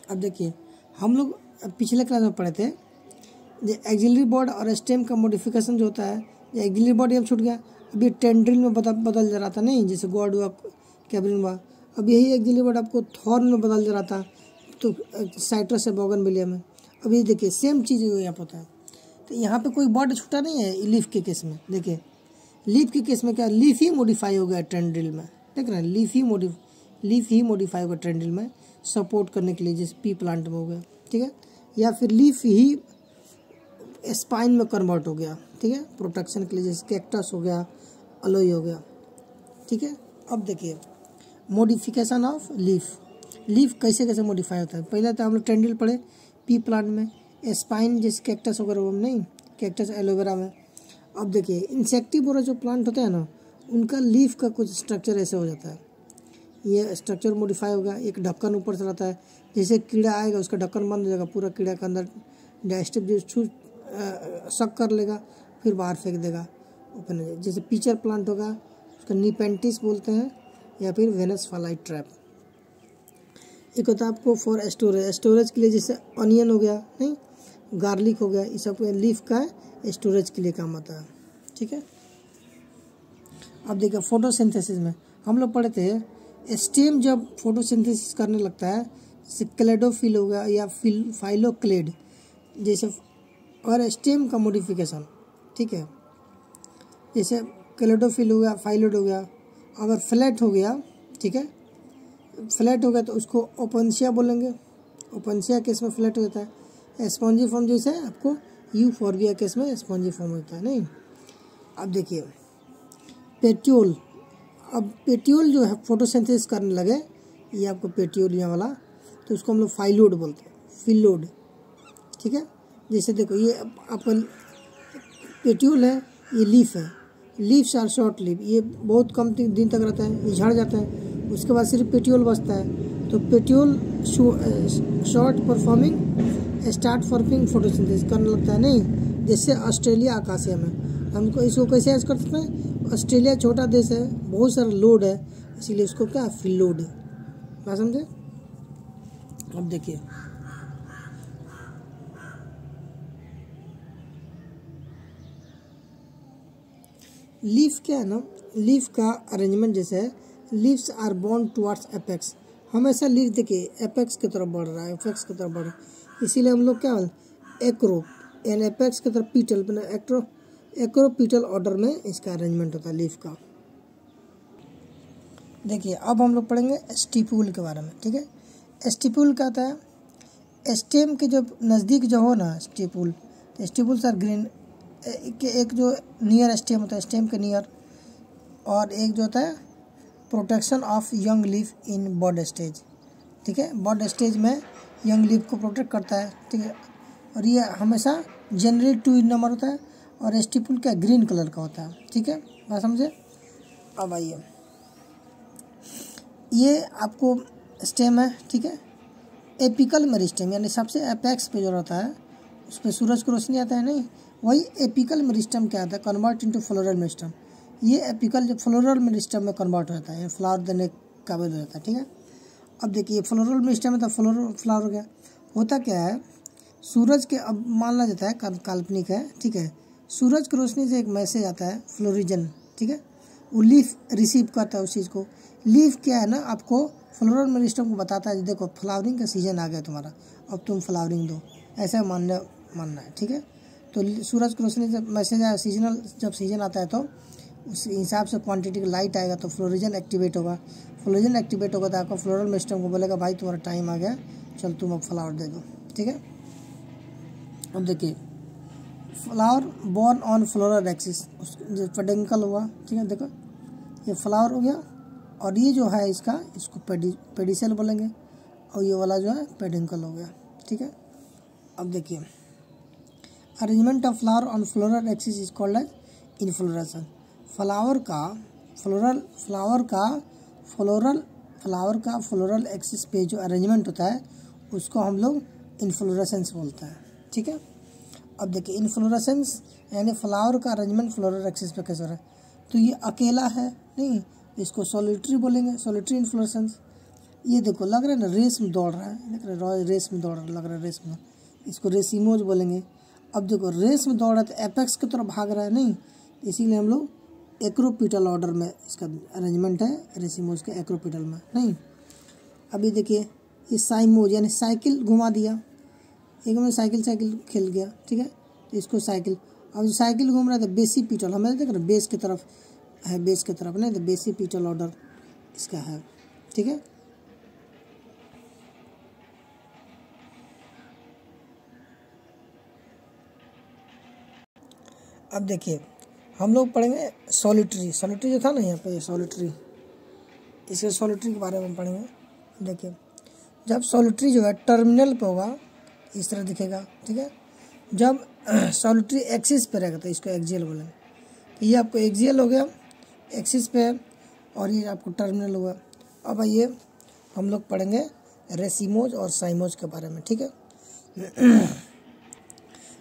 अब देखिए हम लोग पिछले क्लास में पढ़े थे, जो एक्सिलरी बॉडी और स्टेम का मॉडिफिकेशन जो होता है, ये एक्सिलरी बॉडी अब छूट गया, अभी टेंड्रिल में बदल जा रहा था, नहीं, जैसे गॉड हुआ, कैबरिन हुआ, अब यही एक्सिलरी बॉडी आपको थॉर्न में बदल जा रहा था, तो साइट्रस से बोगनविलिया में। अब ये देखिए सेम चीज़ यहाँ पर होता है, तो यहाँ पे कोई बॉडी छूटा नहीं है लीफ के केस में। देखिए लीफ के केस में क्या, लीफ ही मॉडिफाई हो गया टेंड्रिल में, देख रहे हैं, लीफ ही मॉडिफाई हो गया टेंड्रिल में सपोर्ट करने के लिए, जैसे पी प्लांट में हो गया, ठीक है, या फिर लीफ ही स्पाइन में कन्वर्ट हो गया, ठीक है, प्रोटेक्शन के लिए, जैसे कैक्टस हो गया, अलोई हो गया, ठीक है। अब देखिए मॉडिफिकेशन ऑफ लीफ कैसे कैसे मॉडिफाई होता है। पहले तो हम लोग टेंड्रिल पढ़े पी प्लांट में, स्पाइन जैसे कैक्टस वगैरह वो नहीं, कैक्टस एलोवेरा में। अब देखिए इंसेक्टिवोरा जो प्लांट होते हैं ना, उनका लीफ का कुछ स्ट्रक्चर ऐसे हो जाता है, ये स्ट्रक्चर मॉडिफाई होगा, एक ढक्कन ऊपर से रहता है, जैसे कीड़ा आएगा उसका ढक्कन बंद हो जाएगा, पूरा कीड़ा के अंदर डाइजेस्टिव जो सक कर लेगा, फिर बाहर फेंक देगा, ओपन हो जाएगा। जैसे पीचर प्लांट होगा, उसका निपेंटिस बोलते हैं, या फिर वेनस फ्लाई ट्रैप। एक होता है आपको फॉर स्टोरेज के लिए, जैसे ऑनियन हो गया, नहीं, गार्लिक हो गया, ये सब लीफ का स्टोरेज के लिए काम आता है, ठीक है। अब देखिए फोटोसिंथेसिस में हम लोग पढ़े थे, स्टेम जब फोटोसिंथेसिस करने लगता है, जैसे क्लेडोफिल हो गया या फाइलोक्लेड जैसे, और स्टेम का मॉडिफिकेशन, ठीक है, जैसे क्लेडोफिल हो गया, फाइलोड हो गया, अगर फ्लैट हो गया, ठीक है, फ्लैट हो गया तो उसको ओपनशिया बोलेंगे, ओपनशिया केस में फ्लैट हो जाता है। स्पॉन्जी फॉर्म जैसे आपको यूफॉर्बिया केस में स्पॉन्जी फॉर्म होता है, नहीं। अब देखिए पेट्यूल, अब पेट्यूल जो है फोटोसिंथेसिस करने लगे ये आपको पेट्यूल यहाँ वाला, तो उसको हम लोग फाइलोड बोलते हैं, फिलोड, ठीक है। जैसे देखो ये आपका पेट्यूल है, ये लीफ है, लीव्स आर शॉर्ट लीव, ये बहुत कम दिन तक रहता है, ये झड़ जाता है, उसके बाद सिर्फ पेट्यूल बचता है। तो petiole short performing start forming photosynthesis करने लगता है, नहीं जैसे ऑस्ट्रेलिया आकाशिया में। हमको इसको कैसे ऐड कर सकते हैं, ऑस्ट्रेलिया छोटा देश है, बहुत सारा लोड है, इसीलिए इसको क्या फिलोड है, क्या समझे। अब देखिए लीफ क्या है ना, लीफ का अरेंजमेंट जैसे है, लीव्स आर बॉन्ड टुवर्ड्स एपेक्स, हमेशा लीफ देखिए एपेक्स की तरफ बढ़ रहा है, एपेक्स की तरफ बढ़ रहा है, इसीलिए हम लोग क्या एक्रो एंड एपेक्स की तरफ पीटल, एक्रोपीटल ऑर्डर में इसका अरेंजमेंट होता है लीफ का। देखिए अब हम लोग पढ़ेंगे स्टिप्यूल के बारे में, ठीक है। स्टिप्यूल क्या होता है, स्टेम के जो नज़दीक जो हो ना स्टिप्यूल, तो स्टिप्यूल्स आर ग्रीन, एक जो नियर स्टेम होता है, स्टेम के नियर, और एक जो होता है protection of young leaf in bud stage, ठीक है। बड स्टेज में यंग लीफ को प्रोटेक्ट करता है, ठीक है। और ये हमेशा जनरली 2 इन नंबर होता है, और स्टिप्यूल क्या ग्रीन कलर का होता है, ठीक है, बात समझे। अब आइए ये आपको स्टेम है, ठीक है। एपिकल मेरिस्टेम यानी सबसे एपेक्स पे जो रहता है उस पर सूरज को रोशनी आता है, नहीं वही एपिकल मेरिस्टेम क्या आता है, कन्वर्ट इनटू फ्लोरल मेरिस्टेम। ये एपिकल जो फ्लोरल मेरिस्टेम में कन्वर्ट होता है, फ्लावर देने काबिल हो जाता है, ठीक है। अब देखिए फ्लोरल मेरिस्टेम में तो फ्लावर हो गया, होता क्या है, सूरज के, अब मानना जाता है काल्पनिक है, ठीक है, सूरज की रोशनी से एक मैसेज आता है फ्लोरिजन, ठीक है, वो लीफ रिसीव करता है उस चीज़ को। लीफ क्या है ना, आपको फ्लोरल मेरिस्टेम को बताता है देखो फ्लावरिंग का सीजन आ गया तुम्हारा, अब तुम फ्लावरिंग दो, ऐसा मानना है, ठीक है। तो सूरज की रोशनी से मैसेज आया, सीजनल जब सीजन आता है तो उस हिसाब से क्वांटिटी का लाइट आएगा तो फ्लोरिजन एक्टिवेट होगा, फ्लोरिजन एक्टिवेट होगा तो आपका फ्लोरल मेरिस्टेम को बोलेगा भाई तुम्हारा टाइम आ गया, चल तुम अब फ्लावर दे दो, ठीक है। अब देखिए flower borne on floral axis, pedicel हुआ, ठीक है, देखो ये फ्लावर हो गया, और ये जो है इसको पेडिसेल बोलेंगे, और ये वाला जो है पेडिकल हो गया, ठीक है। अब देखिए arrangement of flower on floral axis is called as inflorescence. Flower का फ्लोरल एक्सिस पे जो अरेंजमेंट होता है उसको हम लोग इनफ्लोरेसेंस बोलते हैं, ठीक है। अब देखिए इनफ्लोरेसेंस यानी फ्लावर का अरेंजमेंट फ्लोरल एक्सिस पे कैसे हो रहा है, तो ये अकेला है, नहीं इसको सॉलिटरी बोलेंगे, सॉलिटरी इन्फ्लोरेसेंस। ये देखो लग रहा है ना रेस में दौड़ रहा है, लग रहा है रेस में दौड़ रहा है, लग रहा है रेस में, इसको रेसिमोज बोलेंगे। अब देखो रेस में दौड़ रहा है तो एपेक्स की तरफ भाग रहा है, नहीं इसीलिए हम लोग एक्रोपीटल ऑर्डर में इसका अरेंजमेंट है, रेसिमोज के एक्रोपीटल में, नहीं। अभी देखिए ये साइमोज यानी साइकिल घुमा दिया, एक में साइकिल खेल गया, ठीक है, तो इसको साइकिल, अब जो साइकिल घूम रहा था बेसिपीटल, हमें देख रहे बेस की तरफ है, बेस की तरफ नहीं तो बेसिपीटल ऑर्डर इसका है, ठीक है। अब देखिए हम लोग पढ़ेंगे सॉलिटरी जो था ना यहाँ पे, सॉलिटरी, इसके सॉलिटरी के बारे में पढ़ेंगे। देखिए जब सॉलिटरी जो है टर्मिनल पे होगा इस तरह दिखेगा, ठीक है। जब सॉलिटरी एक्सिस पे रहेगा तो इसको एक्सियल बोलेंगे, तो ये आपको एक्सियल हो गया एक्सिस पे, और ये आपको टर्मिनल हुआ। अब आइए हम लोग पढ़ेंगे रेसिमोज और साइमोज के बारे में, ठीक है।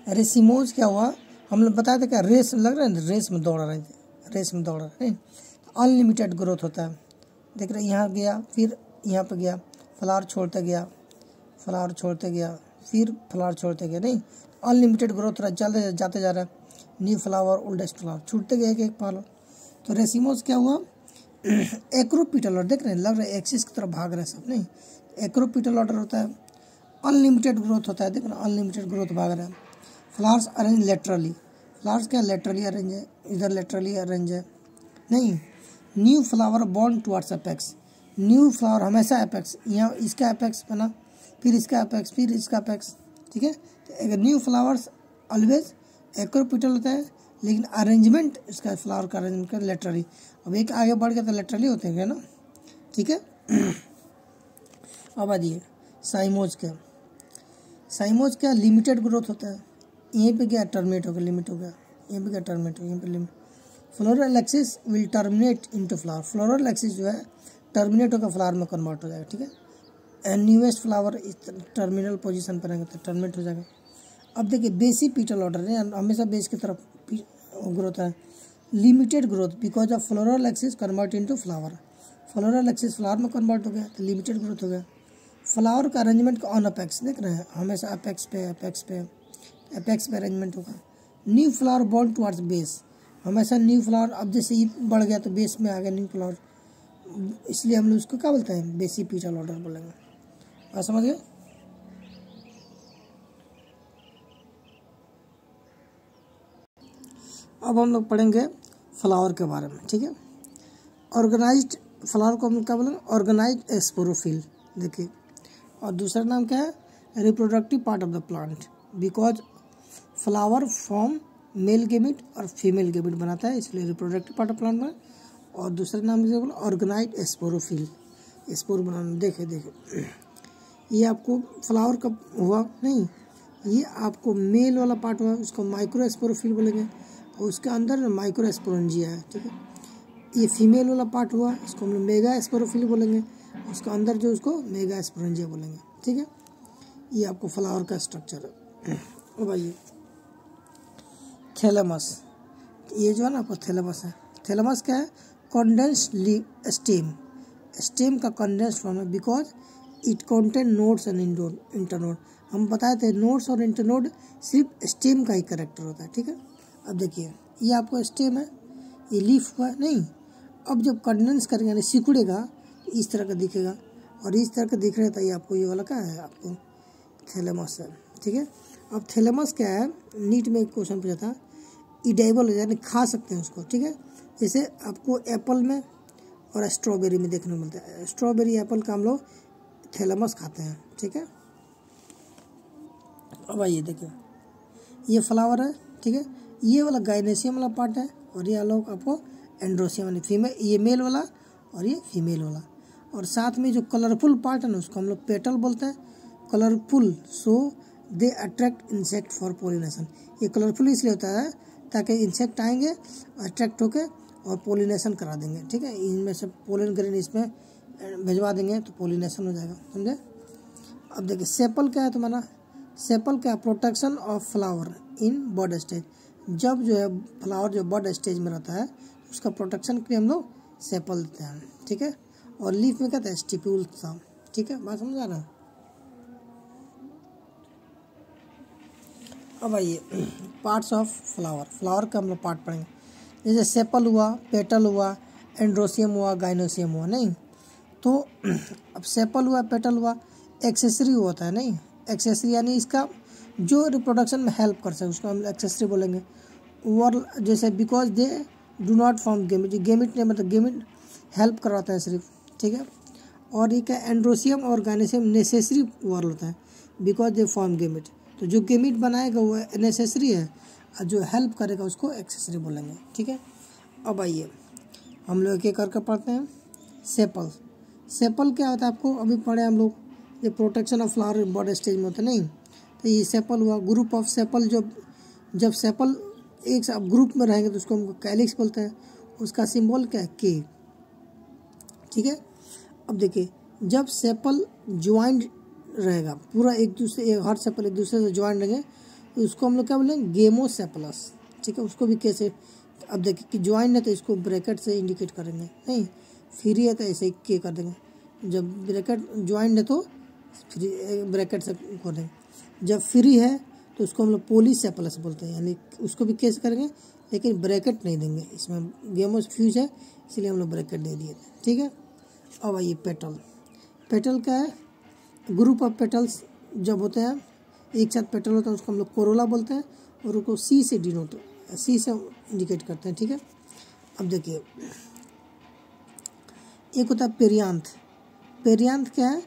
रेसिमोज क्या हुआ, हम लोग बताया था क्या, रेस लग रहा है ना, रेस में दौड़ रहे हैं, अनलिमिटेड ग्रोथ होता है, देख रहे यहाँ गया फिर यहाँ पे गया, फ्लावर छोड़ते गया, फिर फ्लावर छोड़ते गया, नहीं अनलिमिटेड ग्रोथ रहा, चलते जाते जा रहा है, न्यू फ्लावर ओल्डेस्ट फ्लावर छूटते गए एक फ्लावर। तो रेसिमोज क्या हुआ, एक्रोपीटल ऑर्डर, देख रहे हैं लग रहा है एक्सिस की तरफ भाग रहे हैं सब, नहीं एक्रोपीटल ऑर्डर होता है, अनलिमिटेड ग्रोथ होता है, देख रहे अनलिमिटेड ग्रोथ भाग रहा है। फ्लावर्स अरेंज लेटरली, फ्लावर्स क्या लेटरली अरेंज है, इधर लेटरली अरेंज है, नहीं new flower born towards apex, new flower हमेशा एपेक्स, यहाँ इसका एपेक्स बना, फिर इसका एपेक्स, फिर इसका एपेक्स, ठीक है। तो न्यू फ्लावर्स ऑलवेज एक्रोपीटल होता है, लेकिन अरेंजमेंट इसका फ्लावर का अरेंजमेंट का लेटरली, अब एक आगे बढ़ गया तो लेटरली होते हैं ना, ठीक है। अब आ जाइए साइमोज क्या, साइमोज क्या लिमिटेड ग्रोथ होता है, यहीं पे क्या टर्मिनेट होगा, लिमिट होगा, यहीं पे क्या टर्मिनेट होगा, यहीं पे limit. Floral axis will terminate into flower, floral axis जो है टर्मिनेट होकर फ्लावर में कन्वर्ट हो जाएगा, ठीक है। एंड न्यूएस्ट फ्लावर इस टर्मिनल पोजीशन पर रहेंगे तो टर्मिनेट हो जाएगा। अब देखिए बेसी पीटल ऑर्डर है, हमेशा बेस की तरफ ग्रोथ है। Limited growth because of floral axis convert into flower, floral axis flower में कन्वर्ट हो गया तो लिमिटेड ग्रोथ हो गया। फ्लावर का अरेंजमेंट ऑन अपेक्स देख रहे हैं, हमेशा अपेक्स पे अरेंजमेंट होगा। New flower born towards base, हमेशा न्यू फ्लावर, अब जैसे ये बढ़ गया तो बेस में आ गया न्यू फ्लावर, इसलिए हम लोग उसको क्या बोलते हैं, बेसी पीटल ऑर्डर बोलेंगे। बात समझ गए। अब हम लोग पढ़ेंगे फ्लावर के बारे में, ठीक है। ऑर्गेनाइज्ड फ्लावर को हम क्या बोलेंगे, ऑर्गेनाइज्ड स्पोरोफिल, देखिए। और दूसरा नाम क्या है, reproductive part of the plant, because flower form male gamete और फीमेल गेमिट बनाता है, इसलिए रिप्रोडक्टिव पार्ट ऑफ प्लांट में। और दूसरा नाम से बोलो ऑर्गेनाइज्ड स्पोरोफिल, स्पोर बनाना। देखे ये आपको फ्लावर कब हुआ नहीं, ये आपको मेल वाला पार्ट हुआ, उसको माइक्रो स्पोरोफिल बोलेंगे, और उसके अंदर माइक्रो स्पोरेंजिया है, ठीक है। ये फीमेल वाला पार्ट हुआ, इसको हम लोग मेगा स्पोरोफिल बोलेंगे, उसका अंदर जो उसको मेगा स्पोरेंजिया बोलेंगे, ठीक है। ये आपको फ्लावर का स्ट्रक्चर है। अब आइए थैलेमस, ये जो है ना आपको थैलेमस है। थैलेमस क्या है, कंडेंस्ड लीफ स्टेम, स्टेम का कंडेंस्ड फॉर्म है, because it contain nodes and internode. हम बताए थे नोड्स और इंटरनोड सिर्फ स्टेम का ही करेक्टर होता है, ठीक है। अब देखिए ये आपको स्टेम है, ये लीफ हुआ नहीं, अब जब कंडेंस करेंगे यानी सिकुड़ेगा तो इस तरह का दिखेगा, और इस तरह का दिख रहा था, ये आपको ये वाला क्या है, आपको थैलेमस है, ठीक है। अब थैलेमस क्या है, नीट में एक क्वेश्चन पूछा था, इडेबल यानी खा सकते हैं उसको, ठीक है। जैसे आपको एप्पल में और स्ट्रॉबेरी में देखने को मिलता है, स्ट्रॉबेरी एप्पल का हम लोग थैलेमस खाते हैं, ठीक है। अब आइए देखिए ये फ्लावर है, ठीक है, ये वाला गाइनेसियम वाला पार्ट है, और ये लोग आपको एंड्रोसियम यानी फीमेल, ये मेल वाला और ये फीमेल वाला। और साथ में जो कलरफुल पार्ट है ना उसको हम लोग पेटल बोलते हैं, colourful, so they attract insect for pollination. ये कलरफुल इसलिए होता है ताकि इंसेक्ट आएंगे अट्रैक्ट होके और पोलिनेशन करा देंगे, ठीक है। इनमें से पोलन ग्रेन इसमें भिजवा देंगे तो पोलिनेशन हो जाएगा, समझे। अब देखिए सेपल क्या है तुम्हारा, सेपल क्या, protection of flower in bud stage, जब जो है फ्लावर जो बड स्टेज में रहता है उसका प्रोटेक्शन के लिए हम लोग सेपल देते हैं, ठीक है। और लीफ में कहते हैं स्टिप्यूल, ठीक है, बात समझ आ रहा है। अब आइए पार्ट्स ऑफ फ्लावर, फ्लावर का हम लोग पार्ट पढ़ेंगे, जैसे सेपल हुआ, पेटल हुआ, एंड्रोसियम हुआ, गाइनोसियम हुआ, नहीं तो अब सेपल हुआ, पेटल हुआ, एक्सेसरी होता है, नहीं एक्सेसरी यानी इसका जो रिप्रोडक्शन में हेल्प कर सके उसको हम एक्सेसरी बोलेंगे। ओवर जैसे because they do not form gamete, gamete नहीं मतलब गेमिट हेल्प करवाता है सिर्फ, ठीक है। और ये क्या, एंड्रोसियम और गाइनोसियम नेसेसरी वर्ड होता है, बिकॉज दे फॉर्म गेमिट, तो जो गेमिट बनाएगा वो नेसेसरी है, और जो हेल्प करेगा उसको एक्सेसरी बोलेंगे, ठीक है। अब आइए हम लोग एक करके पढ़ते हैं। सेपल, सेपल क्या होता है आपको अभी पढ़े हम लोग, ये protection of flower body stage में होता है, नहीं तो ये सेपल हुआ। ग्रुप ऑफ सेपल, जब सेपल एक साथ ग्रुप में रहेंगे तो उसको हम कैलिक्स बोलते हैं, उसका सिंबल क्या है, के, ठीक है। अब देखिए जब सेपल ज्वाइंट रहेगा पूरा एक दूसरे, हर सेपल एक दूसरे से ज्वाइंट रहेंगे तो उसको हम लोग क्या बोलेंगे, गेमोसेपलस, ठीक है। उसको भी कैसे, अब देखिए कि ज्वाइंट है तो इसको ब्रैकेट से इंडिकेट करेंगे, नहीं फ्री है तो ऐसे ही के कर देंगे, जब ब्रैकेट ज्वाइंट है तो फ्री ब्रैकेट से कर देंगे, जब फ्री है तो उसको हम लोग पोलीसेपलस बोलते हैं, यानी उसको भी कैसे करेंगे लेकिन ब्रैकेट नहीं देंगे, इसमें गेमोस फ्यूज है इसलिए हम लोग ब्रैकेट दे दिए थे, ठीक है। अब आइए पेटल, पेटल क्या है, ग्रुप ऑफ पेटल्स जब होते हैं एक साथ पेटल होता है उसको हम लोग कोरोला बोलते हैं, और उसको सी से डिनोट, सी से इंडिकेट करते हैं, ठीक है। अब देखिए एक होता है पेरियांथ, पेरियांथ क्या है,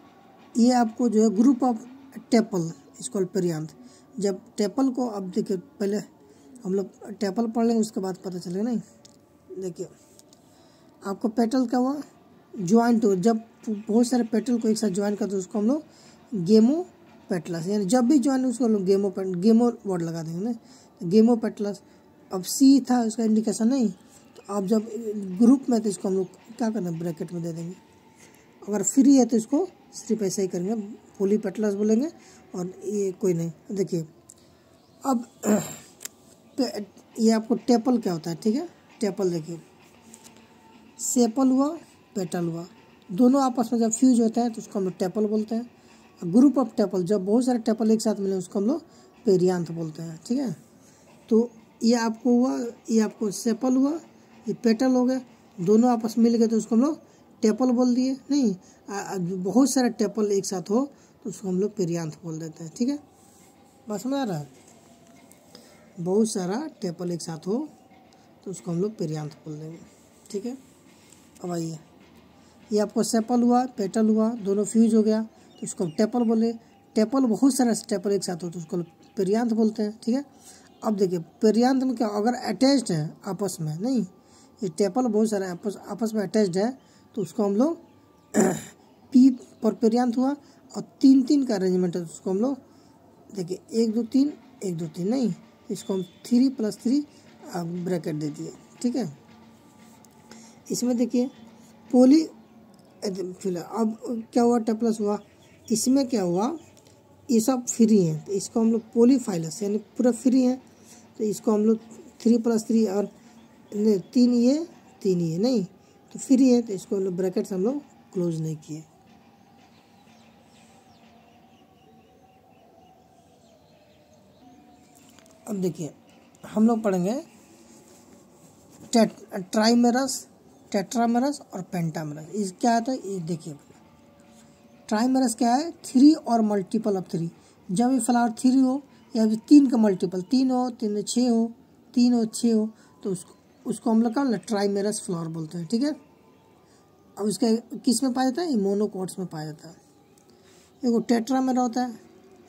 ये आपको जो है ग्रुप ऑफ टेपल इसको पेरियांथ। जब टेपल को, अब देखिए पहले हम लोग टेपल पढ़ लेंगे उसके बाद पता चलेगा, नहीं देखिए आपको पेटल क्या हुआ, ज्वाइंट हो, जब बहुत सारे पेटल को एक साथ ज्वाइन करते हैं उसको हम लोग गेमोपेटलस, यानी जब भी ज्वाइन उसको हम लोग गेमो वर्ड लगा देंगे ना, गेमोपेटलस। अब सी था उसका इंडिकेशन नहीं, तो अब जब ग्रुप में तो इसको हम लोग क्या करना, ब्रैकेट में दे देंगे। अगर फ्री है तो इसको सिर्फ ऐसा ही करेंगे, पॉलीपेटलस बोलेंगे, और ये कोई नहीं। देखिए अब ये आपको टेपल क्या होता है, ठीक है। टेपल देखिए, सेपल हुआ, पेटल हुआ, दोनों आपस में जब फ्यूज होते हैं तो उसको हम लोग टेपल बोलते हैं। ग्रुप ऑफ टेपल, जब बहुत सारे टेपल एक साथ मिले उसको हम लोग पेरियांथ बोलते हैं, ठीक है। तो ये आपको हुआ, ये आपको सेपल हुआ, ये पेटल हो गया, दोनों आपस में मिल गए तो उसको हम लोग टेपल बोल दिए। नहीं, बहुत सारे टेपल एक साथ हो तो उसको हम लोग पेरियांथ बोल देते हैं, ठीक है। बस समझ आ रहा है, बहुत सारा टेपल एक साथ हो तो उसको हम लोग पेरियांथ बोल देंगे, ठीक है। अब आइए, ये आपको सेपल हुआ, पेटल हुआ, दोनों फ्यूज हो गया तो उसको टेपल बोले। टेपल बहुत सारा टेपल एक साथ हो तो उसको पेरियांथ बोलते हैं, ठीक है। अब देखिए पेरियांथ में क्या, अगर अटैच्ड है आपस में, नहीं ये टेपल बहुत सारे आपस में अटैच्ड है तो उसको हम लोग पी पर पेरियांथ हुआ, और 3-3 का अरेंजमेंट है तो उसको हम लोग देखिए 1 2 3 1 2 3, नहीं इसको हम 3+3 ब्रैकेट दे दिए, ठीक है। इसमें देखिए पोली, फिलहाल अब क्या हुआ, टेप्लस हुआ, इसमें क्या हुआ, ये सब फ्री हैं तो इसको हम लोग पॉलीफाइलस यानी पूरा फ्री है तो इसको हम लोग 3+3 और 3 ये नहीं तो फ्री है तो इसको हम लोग ब्रैकेट से हम लोग क्लोज नहीं किए। अब देखिए हम लोग पढ़ेंगे ट्राइमेरस, टेट्रामेरस और पेंटामेरस। इस क्या आता है, ये देखिए ट्राइमेरस क्या है, 3 और मल्टीपल ऑफ 3। जब ये फ्लावर 3 हो या 3 का मल्टीपल 3 हो, 3 6 हो, 3 हो 6 हो तो उसको हम लोग क्या ट्राइमेरस फ्लावर बोलते हैं, ठीक है। अब इसका किस में पाया जाता है, ये मोनोकोट्स में पाया जाता है। देखो टेट्रामेरा होता है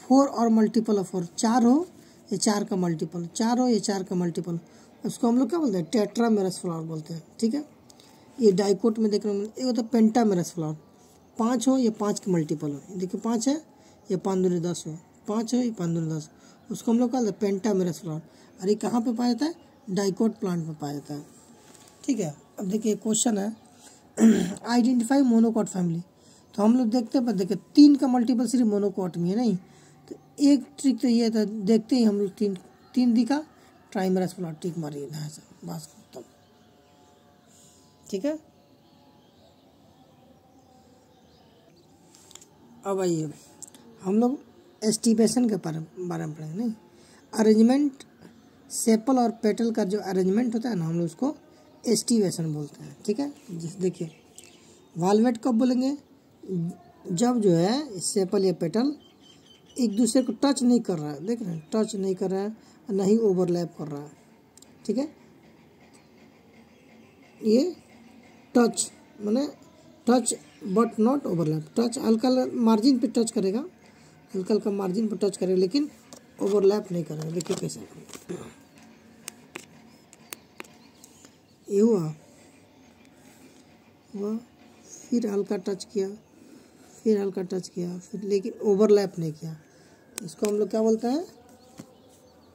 4 और मल्टीपल ऑफ 4, 4 हो ये 4 का मल्टीपल, 4 हो ये 4 का मल्टीपल, उसको हम लोग क्या बोलते हैं, टेट्रामेरस फ्लावर बोलते हैं, ठीक है। ये डाइकोट में देखने में एक होता है पेंटामेरस फ्लावर, 5 हो ये 5 के मल्टीपल हो, देखिए 5 है ये 5 दूनी 10 हो, 5 है ये 5 दूनी 10, उसको हम लोग क्या बोलते हैं, पेंटामेरस फ्लावर। और ये कहाँ पे पाया जाता है, डाइकोट प्लांट में पाया जाता है, ठीक है। अब देखिए क्वेश्चन है आइडेंटिफाई मोनोकोट फैमिली, तो हम लोग देखते हैं पर देखिए 3 का मल्टीपल सिर्फ मोनोकोट में है, नहीं तो एक ट्रिक तो ये था, देखते ही हम लोग 3 दिखा ट्राइमेरस फ्लावर टिक मारिए ना सर, बस तब ठीक है। अब आइए हम लोग एस्टिवेशन के बारे में पढ़ेंगे। नहीं, अरेंजमेंट सेपल और पेटल का जो अरेंजमेंट होता है ना हम लोग उसको एस्टिवेशन बोलते हैं, ठीक है। देखिए वालवेट कब बोलेंगे, जब जो है सेपल या पेटल एक दूसरे को टच नहीं कर रहा है, देख रहे हैं टच नहीं कर रहा है, ना ही ओवरलैप कर रहा है, ठीक है। ये टच माने touch but not overlap, touch हल्का मार्जिन पे टच करेगा, हल्का हल्का मार्जिन पे टच करेगा लेकिन ओवरलैप नहीं करेगा। देखिए कैसे ये हुआ फिर हल्का टच किया, फिर हल्का टच किया, फिर लेकिन ओवरलैप नहीं किया, इसको हम लोग क्या बोलते हैं,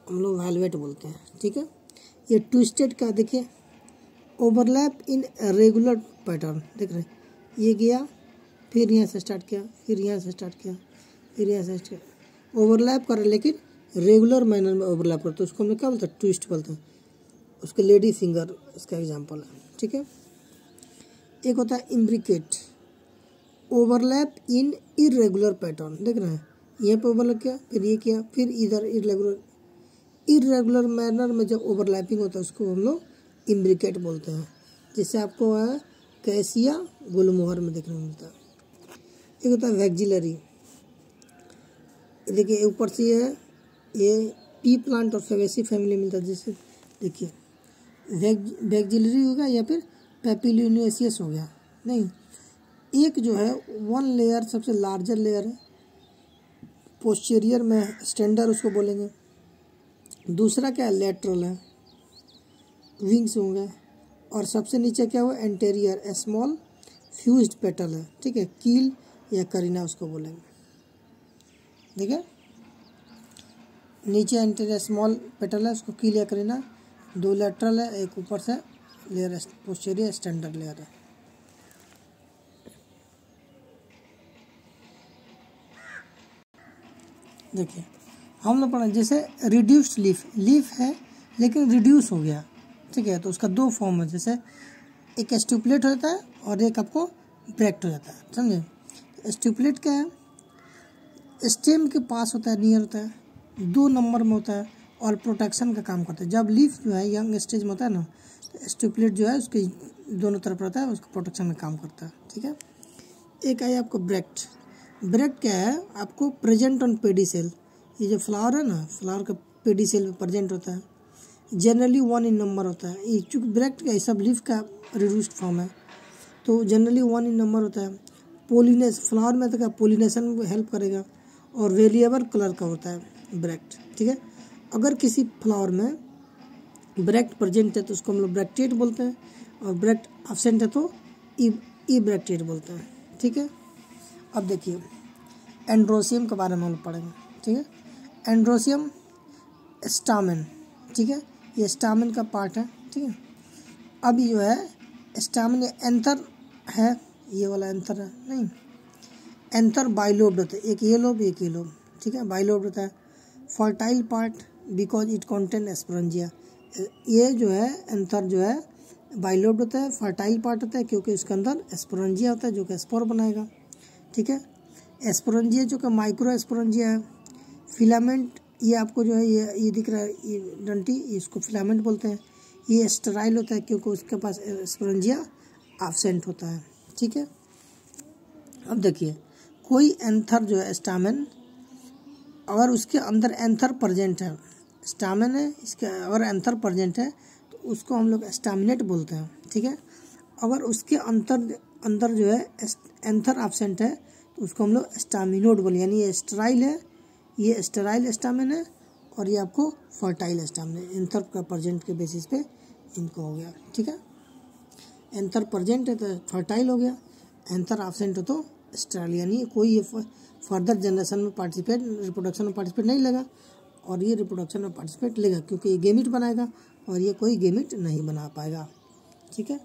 हम लोग वालवेट बोलते हैं, ठीक है। ये ट्विस्टेड का देखिए ओवरलैप इन रेगुलर पैटर्न, देख रहे हैं ये गया फिर यहाँ से स्टार्ट किया, फिर यहाँ से स्टार्ट किया, फिर यहाँ से स्टार्ट किया, ओवरलैप कर रहे लेकिन रेगुलर मैनर में ओवरलैप करते, उसको हम लोग क्या बोलते हैं, ट्विस्ट बोलते हैं। उसके लेडी फिंगर इसका एग्जाम्पल है, ठीक है। एक होता है इम्ब्रिकेट, ओवरलैप इन इरेगुलर पैटर्न, देख रहे हैं यहाँ पे ओवरलैप किया, फिर ये किया, फिर इधर इरेगुलर मैनर में जब ओवरलैपिंग होता है उसको हम लोग इम्ब्रिकेट बोलते हैं, जिससे आपको है कैसिया गुलमोहर में देखने को मिलता है। एक होता है वैक्जिलरी, देखिए ऊपर से ये पी प्लांट और फेवेसी फैमिली मिलता है, जिससे देखिए वैक्जिलरी हो गया या फिर पेपिलियोनियसियस हो गया। नहीं, एक जो है 1 लेयर सबसे लार्जर लेयर है पोस्टीरियर में स्टैंडर उसको बोलेंगे, दूसरा क्या है लेटरल है विंग्स होंगे, और सबसे नीचे क्या हुआ एंटेरियर स्मॉल फ्यूज्ड पेटल है, ठीक है, कील या करीना उसको बोलेंगे, ठीक है। नीचे एंटीरियर स्मॉल पेटल है, उसको कील या करीना, 2 लेटरल है, एक ऊपर से लेयर है, पोस्टीरियर स्टैंडर्ड लेयर है। देखिए हम लोग पढ़े जैसे रिड्यूस्ड लीफ है लेकिन रिड्यूस हो गया, ठीक है, तो उसका 2 फॉर्म है, जैसे एक स्टिपुलेट होता है और एक आपको ब्रैक्ट हो जाता है, समझे। स्टिपुलेट क्या है, स्टेम के पास होता है, नियर होता है, 2 नंबर में होता है और प्रोटेक्शन का काम करता है। जब लीफ जो है यंग स्टेज में होता है ना, तो स्टिपुलेट जो है उसके दोनों तरफ रहता है, उसका प्रोटेक्शन में काम करता है, ठीक है। एक है आपको ब्रैक्ट। ब्रैक्ट क्या है, आपको प्रेजेंट ऑन पेडिसेल, ये जो फ्लावर है ना, फ्लावर का पेडिसेल में प्रेजेंट होता है, जनरली 1 इन नंबर होता है। ये चूँकि ब्रैक्ट का ये सब लीफ का रिड्यूस्ड फॉर्म है, तो जनरली 1 इन नंबर होता है। पोलिनेस फ्लावर में तो क्या पोलिनेशन में हेल्प करेगा और वेरिएबल कलर का होता है ब्रैक्ट, ठीक है। अगर किसी फ्लावर में ब्रैक्ट प्रेजेंट है तो उसको हम लोग ब्रैक्टेट बोलते हैं, और ब्रैक्ट एब्सेंट है तो ई ब्रैक्टेट बोलते हैं, ठीक है। अब देखिए एंड्रोसियम के बारे में हम लोग पढ़ेंगे, ठीक है। एंड्रोसियम स्टामेन, ठीक है, ये स्टामेन का पार्ट है, ठीक है। अब जो है स्टामेन एंथर है, ये वाला एंथर है नहीं, एंथर बाइलोब्ड होता है, एक ये लोब एक ये लोब, ठीक है, बाइलोब्ड होता है। Fertile part because it contain sporangia, ये जो है एंथर जो है बाइलोब्ड होता है, फर्टाइल पार्ट होता है क्योंकि इसके अंदर एस्पेरेंजिया होता है जो कि स्पोर बनाएगा, ठीक है। एस्पेरेंजिया जो कि माइक्रो एस्पेरेंजिया है। फिलामेंट ये आपको जो है ये दिख रहा है, ये डंटी, इसको फिलामेंट बोलते हैं। ये स्टेराइल होता है क्योंकि उसके पास एस्पेरेंजिया एब्सेंट होता है, ठीक है। अब देखिए कोई एंथर जो है स्टामेन, अगर उसके अंदर एंथर प्रेजेंट है, स्टामेन है इसके अगर एंथर प्रेजेंट है तो उसको हम लोग स्टामिनेट बोलते हैं, ठीक है। अगर उसके अंदर जो है एंथर एब्सेंट है तो उसको हम लोग स्टामिनोड बोले, यानी ये स्टेराइल है, ये स्टेराइल स्टामेन है और ये आपको फर्टाइल स्टामेन है। एंथर का प्रेजेंट के बेसिस पे इनको हो गया, ठीक है। एंथर प्रेजेंट है तो फर्टाइल हो गया, एंथर एब्सेंट हो तो स्टेराइल, यानी कोई ये फर्दर जनरेशन में पार्टिसिपेट, रिप्रोडक्शन में पार्टिसिपेट नहीं लेगा और ये रिप्रोडक्शन में पार्टिसिपेट लेगा क्योंकि ये गेमिट बनाएगा और ये कोई गेमिट नहीं बना पाएगा, ठीक है।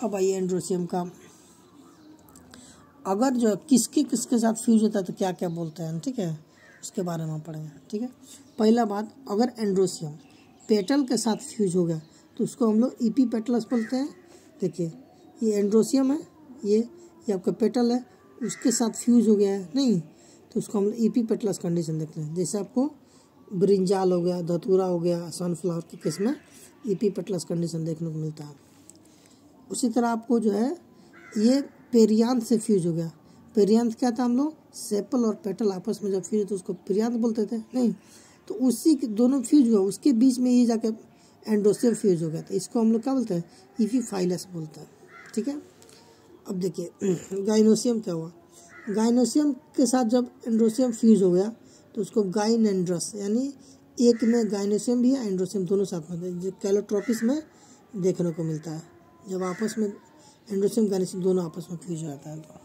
अब आइए एंड्रोसियम का, अगर जो किसके साथ फ्यूज होता है तो क्या क्या बोलते हैं, ठीक है, उसके बारे में हम पढ़ेंगे, ठीक है। पहला बात, अगर एंड्रोसियम पेटल के साथ फ्यूज हो गया तो उसको हम लोग ईपी पेटलस बोलते हैं। देखिए ये एंड्रोसियम है, ये आपका पेटल है, उसके साथ फ्यूज हो गया है नहीं तो उसको हम लोग ईपी पेटलस कंडीशन देखते हैं। जैसे आपको ब्रिंजाल हो गया, धतूरा हो गया, सनफ्लावर के केस में ईपी पेटलस कंडीशन देखने को मिलता है। उसी तरह आपको जो है ये पेरियांथ से फ्यूज हो गया। पेरियांथ क्या था, हम लोग सेपल और पेटल आपस में जब फ्यूज तो उसको पेरियांथ बोलते थे नहीं, तो उसी के दोनों फ्यूज हुआ, उसके बीच में ये जाके एंड्रोसियम फ्यूज हो गया, तो इसको हम लोग क्या बोलते हैं, ईपीफाइलस बोलते हैं, ठीक है। अब देखिए गाइनोसियम क्या हुआ, गाइनोसियम के साथ जब एंड्रोसियम फ्यूज हो गया तो उसको गाइनेंड्रस, यानी एक में गाइनोसियम भी है एंड्रोसियम दोनों साथ में, जो कैलोट्रोपिस में देखने को मिलता है, जब आपस में एंड्रोसियम गाइनोसियम दोनों आपस में फ्यूज हो जाता है। तो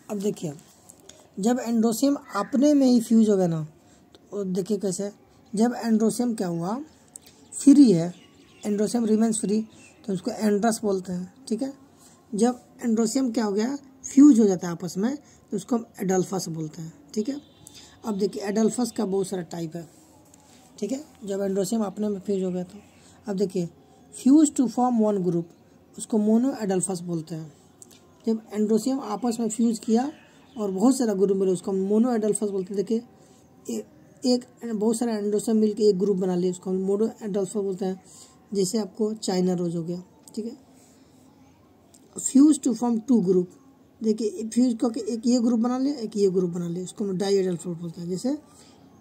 अब देखिए जब एंड्रोसियम अपने में ही फ्यूज हो गया ना, तो देखिए कैसे, जब एंड्रोसियम क्या हुआ फ्री है, एंड्रोसियम रिमेन्स फ्री, तो उसको एंड्रस बोलते हैं, ठीक है। जब एंड्रोसियम क्या हो गया फ्यूज हो जाता है आपस में तो उसको हम एडल्फस बोलते हैं, ठीक है। अब देखिए एडल्फस का बहुत सारा टाइप है, ठीक है, जब एंड्रोसियम अपने में फ्यूज हो गया तो। अब देखिए fuse to form one group, उसको मोनो एडल्फस बोलते हैं। जब एंड्रोसियम आपस में फ्यूज किया और बहुत सारा ग्रुप मिले उसको हम मोनो एडल्फस बोलते हैं। देखिए एक बहुत सारा एंड्रोसियम मिलकर एक ग्रुप बना लिया उसको हम मोनो एडल्फस बोलते हैं। जैसे आपको चाइना रोज हो गया, ठीक है। Fuse to form two group, देखिए फ्यूज करके एक ये ग्रुप बना लिया एक ये ग्रुप बना लिया, उसको हम डाई एडल्फस बोलते हैं। जैसे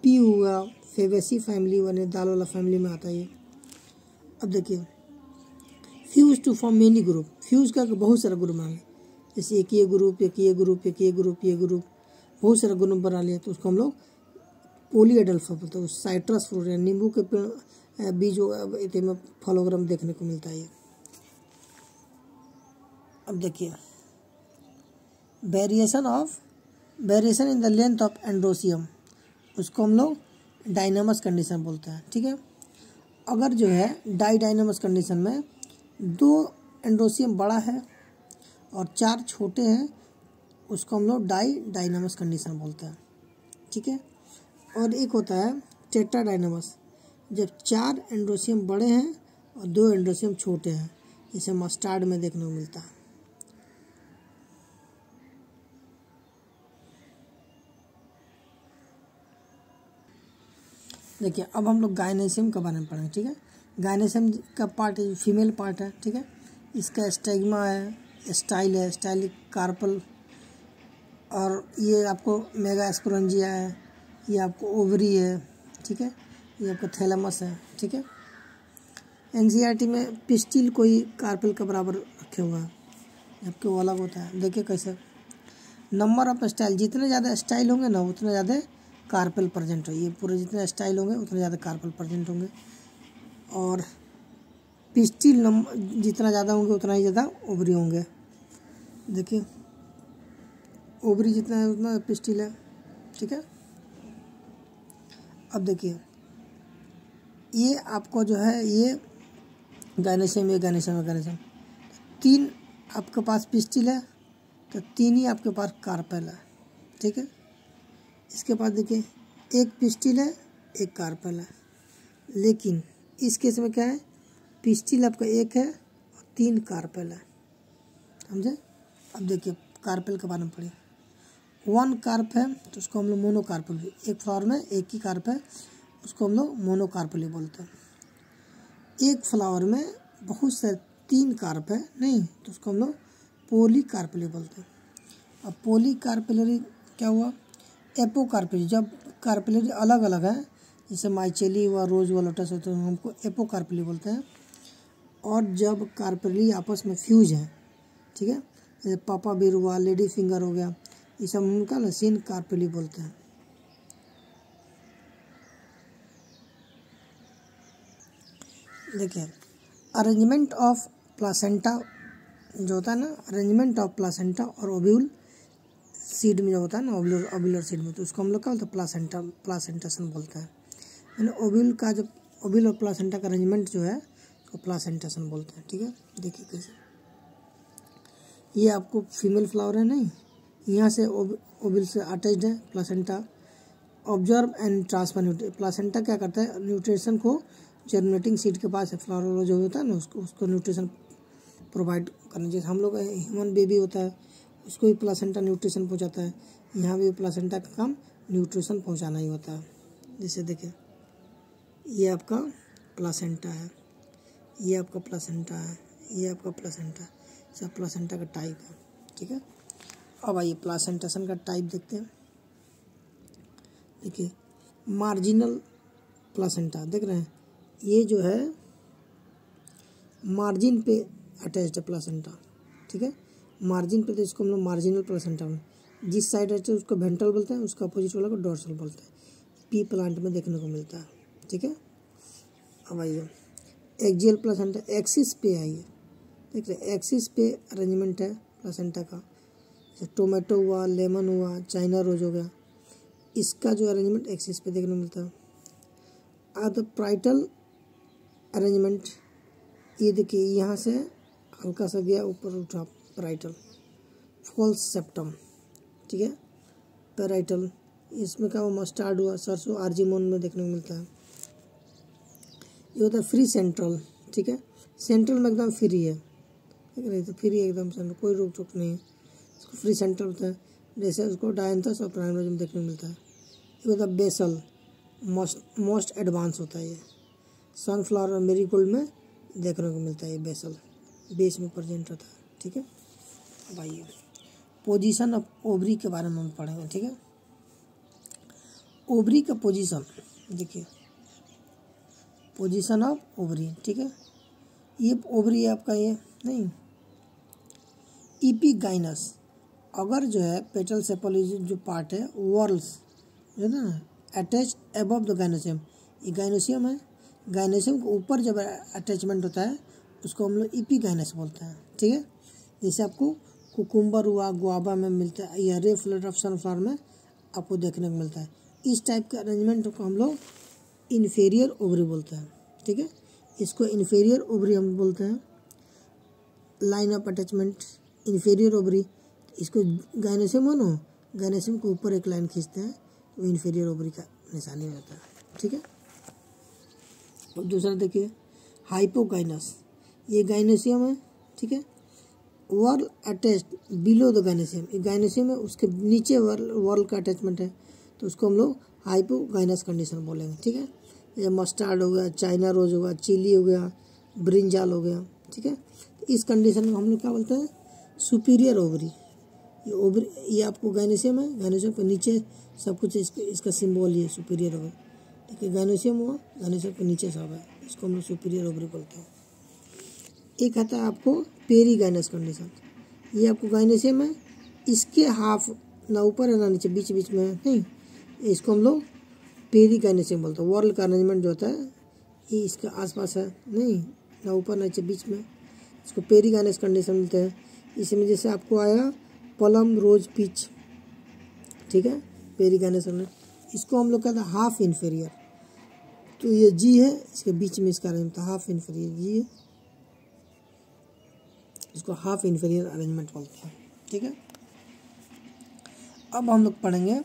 पी हुआ, फेवेसी फैमिली वाले दाल वाला फैमिली में आता है ये। अब देखिए fuse to form many group, fuse करके बहुत सारा ग्रुप बना लिया, जैसे एक ये ग्रुप एक ये ग्रुप एक ये ग्रुप ये ग्रुप, बहुत सारा ग्रुप बना लिया तो उसको हम लोग पॉली एडल्फस बोलते हैं। साइट्रस फ्रूट है, नींबू के पेड़ बीजो में फलोग्राम देखने को मिलता है ये। अब देखिए variation in the length of androecium, उसको हम लोग डायनामस कंडीशन बोलते हैं। ठीक है, अगर जो है डायनामस कंडीशन में 2 एंड्रोसियम बड़ा है और 4 छोटे हैं, उसको हम लोग डायनामस कंडीशन बोलते हैं। ठीक है, और एक होता है टेट्राडाइनामस, जब 4 एंड्रोसियम बड़े हैं और 2 एंड्रोसियम छोटे हैं, इसे मस्टार्ड में देखने को मिलता है। देखिए अब हम लोग गायनेशियम के बारे में पढ़ेंगे। ठीक है, गायनेशियम का पार्ट फीमेल पार्ट है। ठीक है, इसका स्टेग्मा है, स्टाइल कार्पल, और ये आपको मेगास्पोरेंजिया है, ये आपको ओवरी है। ठीक है, ये आपका थैलेमस है। ठीक है, एनसीईआरटी में पिस्टिल कोई कार्पल के बराबर रखे हुआ है, जबकि वो अलग होता है। देखिए कैसे नंबर ऑफ स्टाइल, जितने ज़्यादा स्टाइल होंगे ना उतने ज़्यादा कार्पल प्रेजेंट हो, ये पूरे जितने स्टाइल होंगे उतने ज़्यादा कार्पल प्रेजेंट होंगे, और पिस्टिल नंबर जितना ज़्यादा होंगे उतना ही ज़्यादा ओवरी होंगे। देखिए ओवरी जितना है उतना पिस्टिल है। ठीक है, अब देखिए ये आपको जो है ये गायनेशियम 3 आपके पास पिस्टिल है तो 3 ही आपके पास कार्पेल है। ठीक है, इसके पास देखिए 1 पिस्टिल है 1 कार्पेल है, लेकिन इस केस में क्या है, पिस्टिल आपका 1 है और 3 कार्पेल है। समझे? अब देखिए कार्पेल के बारे में पढ़िए। 1 कार्प है तो उसको हम लोग मोनोकार्पल, एक फ्लावर में 1 ही कार्प है, उसको हम लोग मोनोकार्पली बोलते हैं। एक फ्लावर में बहुत से 3 कार्प है नहीं तो उसको हम लोग पॉलीकार्पली बोलते हैं। अब पॉलीकार्पेलरी क्या हुआ, एपोकार्पेलरी, जब कार्पेलरी अलग अलग है, जैसे माइचेली हुआ, रोज हुआ, लोटस होता है, हमको एपोकार्पेली बोलते हैं। और जब कार्पेलरी आपस में फ्यूज है, ठीक है, जैसे पापा बीर हुआ, लेडी फिंगर हो गया, ये सब उनका ना सिन कार्पेली बोलते हैं। देखिए अरेंजमेंट ऑफ प्लासेंटा जो होता है ना, अरेंजमेंट ऑफ प्लासेंटा और ओव्यूल सीड में जो होता है ना, ओव्यूलर सीड में, तो उसको हम लोग क्या बोलते हैं, प्लासेंटेशन बोलते हैं। यानी ओव्यूल का जब ओव्यूल और प्लासेंटा का अरेंजमेंट जो है उसको प्लासेंटेशन बोलते हैं। ठीक है, देखिए कैसे ये आपको फीमेल फ्लावर है नहीं, यहाँ से ओव्यूल से अटैच्ड है placenta, observe and transfer. Placenta क्या करता है, न्यूट्रिशन को जर्मिनेटिंग सीड के पास फ्लावर जो होता है ना उसको न्यूट्रिशन प्रोवाइड करना। जैसे हम लोग ह्यूमन बेबी होता है उसको भी प्लासेंटा न्यूट्रिशन पहुंचाता है, यहाँ भी प्लासेंटा का काम न्यूट्रिशन पहुंचाना ही होता है। जैसे देखिए ये आपका प्लासेंटा है, ये आपका प्लासेंटा है, ये आपका प्लासेंटा है, सब प्लासेंटा का टाइप है। ठीक है, अब आइए प्लासेंटेशन का टाइप देखते हैं। देखिए मार्जिनल प्लासेंटा देख रहे हैं, ये जो है मार्जिन पे अटैच्ड है प्लासेंटा। ठीक है, मार्जिन पे, तो इसको हम लोग मार्जिनल प्लासेंटा में, जिस साइड है उसको वेंट्रल बोलते हैं, उसका अपोजिट वाला को डोर्सल बोलते हैं। पी प्लांट में देखने को मिलता है। ठीक है, अब आइए एक्सियल प्लासेंटा, एक्सिस पे आइए, देख रहे एक्सिस पे अरेंजमेंट है प्लासेंटा का। जैसे टोमेटो हुआ, लेमन हुआ, चाइना रोज हो गया, इसका जो अरेंजमेंट एक्सिस पे देखने को मिलता है। अब प्राइटल अरेंजमेंट, ये देखिए यहाँ से हल्का सा गया ऊपर उठा पैराइटल, फॉल्स सेप्टम। ठीक है, पैराइटल, इसमें क्या हुआ, मस्टार्ड हुआ, सरसों आर्जिमोन में देखने को मिलता है। ये होता है फ्री सेंट्रल। ठीक है, सेंट्रल में एकदम फ्री है, ठीक है, तो फ्री एकदम सेंट्रल, कोई रोक टोक नहीं है, इसको फ्री सेंट्रल होता है। जैसे उसको डायंथस और प्राइमरी में देखने को मिलता है। ये होता है बेसल, मोस्ट एडवांस होता है। ये सनफ्लावर और मेरीगोल्ड में देखने को मिलता है, ये बेसल बेस में प्रेजेंट रहता है। ठीक है, अब आइए पोजीशन ऑफ ओवरी के बारे में हम पढ़ेंगे। ठीक है, ओवरी का पोजीशन देखिए, पोजीशन ऑफ ओवरी। ठीक है, ये ओवरी है आपका, ये नहीं इपिगाइनस, अगर जो है पेटल सेपल जो पार्ट है वॉर्ल्स जो है ना अटैच अबव द गाइनोसियम, ये गाइनोसियम है, गाइनोसियम के ऊपर जब अटैचमेंट होता है उसको हम लोग एपिगाइनस बोलते हैं, ठीक है। जैसे आपको कुकुम्बर हुआ, गुआवा में मिलता है, या रे फ्लोरेट ऑफ सनफ्लावर में आपको देखने को मिलता है। इस टाइप के अरेंजमेंट को हम लोग इन्फीरियर ओवरी बोलते हैं, ठीक है। इसको इन्फीरियर ओवरी हम बोलते हैं। Line of attachment inferior ovary, इसको गाइनोसियम हो ना, गाइनोसियम के ऊपर एक लाइन खींचते हैं तो इन्फीरियर ओवरी का निशानी होता है, ठीक है। और दूसरा देखिए हाइपोगाइनस, ये गाइनोसियम है, ठीक है। Wall attached below the gynoecium, ये गाइनोसियम है उसके नीचे वॉल का अटैचमेंट है तो उसको हम लोग हाइपोगाइनस कंडीशन बोलेंगे, ठीक है। ये मस्टर्ड हो गया, चाइना रोज हो गया, चिली हो गया, ब्रिंजाल हो गया, ठीक है। तो इस कंडीशन को हम लोग क्या बोलते हैं, सुपीरियर ओवरी। ये ओवरी, ये आपको गाइनोसियम है, गाइनोसियम के नीचे सब कुछ इसका सिंबल ये सुपीरियर ओवरी, ठीक है। गाइनोसियम हुआ, गाइनोसियम के नीचे सब है, इसको हम लोग सुपीरियर ओवरी बोलते हैं। एक आता है आपको पेरीगाइनस कंडीशन, ये आपको गाइनोसियम है, इसके हाफ ना ऊपर है ना नीचे, बीच बीच में नहीं, इसको हम लोग पेरीगाइनोसियम बोलते हैं। वॉर्ल का अरेंजमेंट जो होता है ये इसके आसपास है, नहीं ना ऊपर ना नीचे बीच में, इसको पेरीगाइनस कंडीशन मिलते हैं। इसमें जैसे आपको आया पलम रोज पीच, ठीक है, पेरीगाइनस, इसको हम लोग कहते हैं हाफ इन्फीरियर। तो ये जी है, इसके बीच में इसका अरेंजमेंट हाफ इन्फीरियर जी है, इसको हाफ इन्फीरियर अरेंजमेंट बोलते हैं, ठीक है। अब हम लोग पढ़ेंगे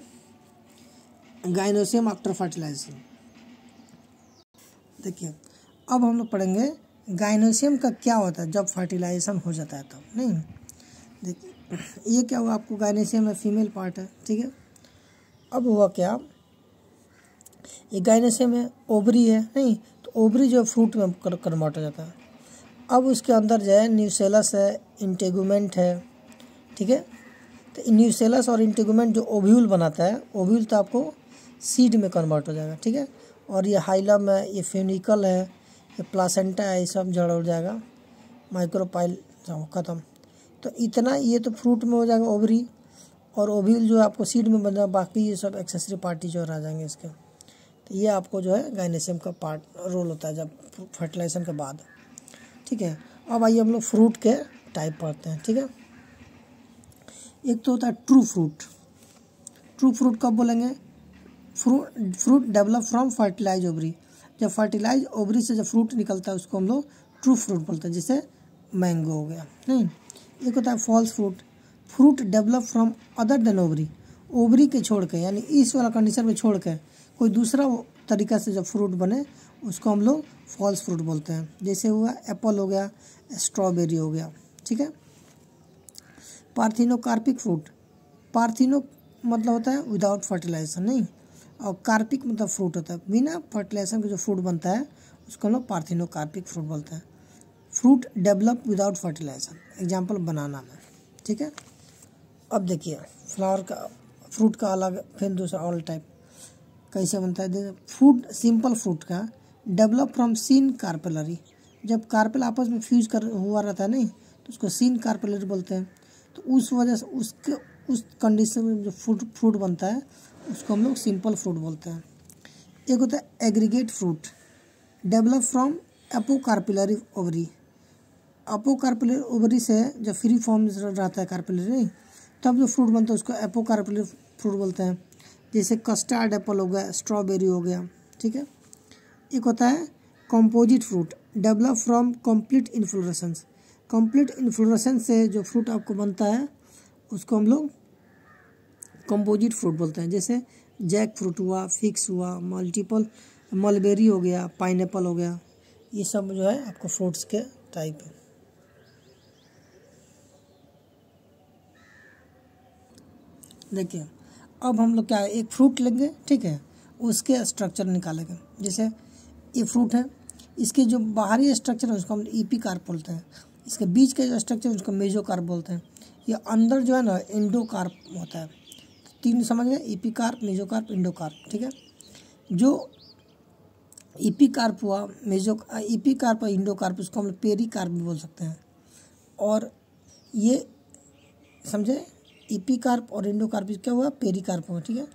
गाइनोसियम आफ्टर फर्टिलाइजेशन। देखिए अब हम लोग पढ़ेंगे गाइनोसियम का क्या होता है जब फर्टिलाइजेशन हो जाता है तब, नहीं। देखिए ये क्या हुआ, आपको गाइनोसियम में फीमेल पार्ट है, ठीक है। अब हुआ क्या, ये गाइनोसियम है, ओवरी है, नहीं, तो ओवरी जो फ्रूट में कन्वर्ट हो जाता है। अब उसके अंदर जो है न्यूसेलस है, इंटेगुमेंट है, ठीक है। तो न्यूसेलस और इंटेगुमेंट जो ओव्यूल बनाता है, ओव्यूल तो आपको सीड में कन्वर्ट हो जाएगा, ठीक है। और ये हाइलम है, ये फेनिकल है, ये प्लासेंटा है, ये सब जड़ हो जाएगा, माइक्रोपाइल ख़त्म। तो इतना ये तो फ्रूट में हो जाएगा ओवरी, और ओव्यूल जो है आपको सीड में बन जाएगा, बाकी ये सब एक्सेसरी पार्टी जो रह जाएंगे इसके। तो ये आपको जो है गाइनोसियम का पार्ट रोल होता है जब फर्टिलाइजेशन के बाद, ठीक है। अब आइए हम लोग फ्रूट के टाइप पढ़ते हैं, ठीक है। एक तो होता है ट्रू फ्रूट। ट्रू फ्रूट कब बोलेंगे, fruit develop from fertilize ovary, जब फर्टिलाइज ओवरी से जब फ्रूट निकलता है उसको हम लोग ट्रू फ्रूट बोलते हैं, जैसे मैंगो हो गया, नहीं। एक होता है false fruit, fruit develop from other than ovary, ovary के छोड़ के, यानी इस वाला कंडीशन में छोड़ के कोई दूसरा तरीका से जब फ्रूट बने उसको हम लोग फॉल्स फ्रूट बोलते हैं। जैसे हुआ एप्पल हो गया, स्ट्रॉबेरी हो गया, ठीक है। पार्थिनोकार्पिक फ्रूट, पार्थिनो मतलब होता है विदाउट फर्टिलाइजेशन, नहीं, और कार्पिक मतलब फ्रूट होता है बिना फर्टिलाइजेशन का जो फ्रूट बनता है उसको हम लोग पार्थिनोकार्पिक फ्रूट बोलते हैं। Fruit develop without fertilisation, example banana में, ठीक है। अब देखिए फ्लावर का, फ्रूट का अलग, फिर दूसरा ऑल टाइप कैसे बनता है। फ्रूट, सिंपल फ्रूट का डेवलप फ्रॉम सीन कार्पेलरी, जब कार्पेल आपस में फ्यूज कर हुआ रहता है, नहीं, तो उसको सीन कार्पेलरी बोलते हैं। तो उस वजह से उसके उस कंडीशन में जो फ्रूट बनता है उसको हम लोग सिंपल फ्रूट बोलते हैं। एक होता है aggregate fruit, develop from apocarpellary ovary, apocarpellary ovary से जब फ्री फॉर्म रहता है कार्पिलरी, नहीं, तब जो फ्रूट बनता है उसको एपोकार्पिलरी फ्रूट बोलते हैं। जैसे कस्टर्ड एप्पल हो गया, स्ट्रॉबेरी हो गया, ठीक है। एक होता है composite fruit, develop from complete inflorescence, complete inflorescence से जो फ्रूट आपको बनता है उसको हम लोग कंपोजिट फ्रूट बोलते हैं। जैसे जैक फ्रूट हुआ, फिक्स हुआ, मल्टीपल मलबेरी हो गया, पाइनएप्पल हो गया, ये सब जो है आपको फ्रूट्स के टाइप है। देखिए अब हम लोग क्या है, एक फ्रूट लेंगे, ठीक है, उसके स्ट्रक्चर निकालेंगे। जैसे ये फ्रूट है, इसके जो बाहरी स्ट्रक्चर है उसको हम ईपीकार्प बोलते हैं, इसके बीच का जो स्ट्रक्चर है उसको मेसोकार्प बोलते हैं, ये अंदर जो है ना एंडोकार्प होता है। तो तीन समझ गए, ईपीकार्प, मेसोकार्प, एंडोकार्प, ठीक है। जो ईपीकार्प हुआ, ईपीकार्प और एंडोकार्प, उसको हम लोग पेरिकार्प भी बोल सकते हैं। और ये समझे, ईपीकार्प और एंडोकार्प क्या हुआ, पेरिकार्प हुआ, ठीक है।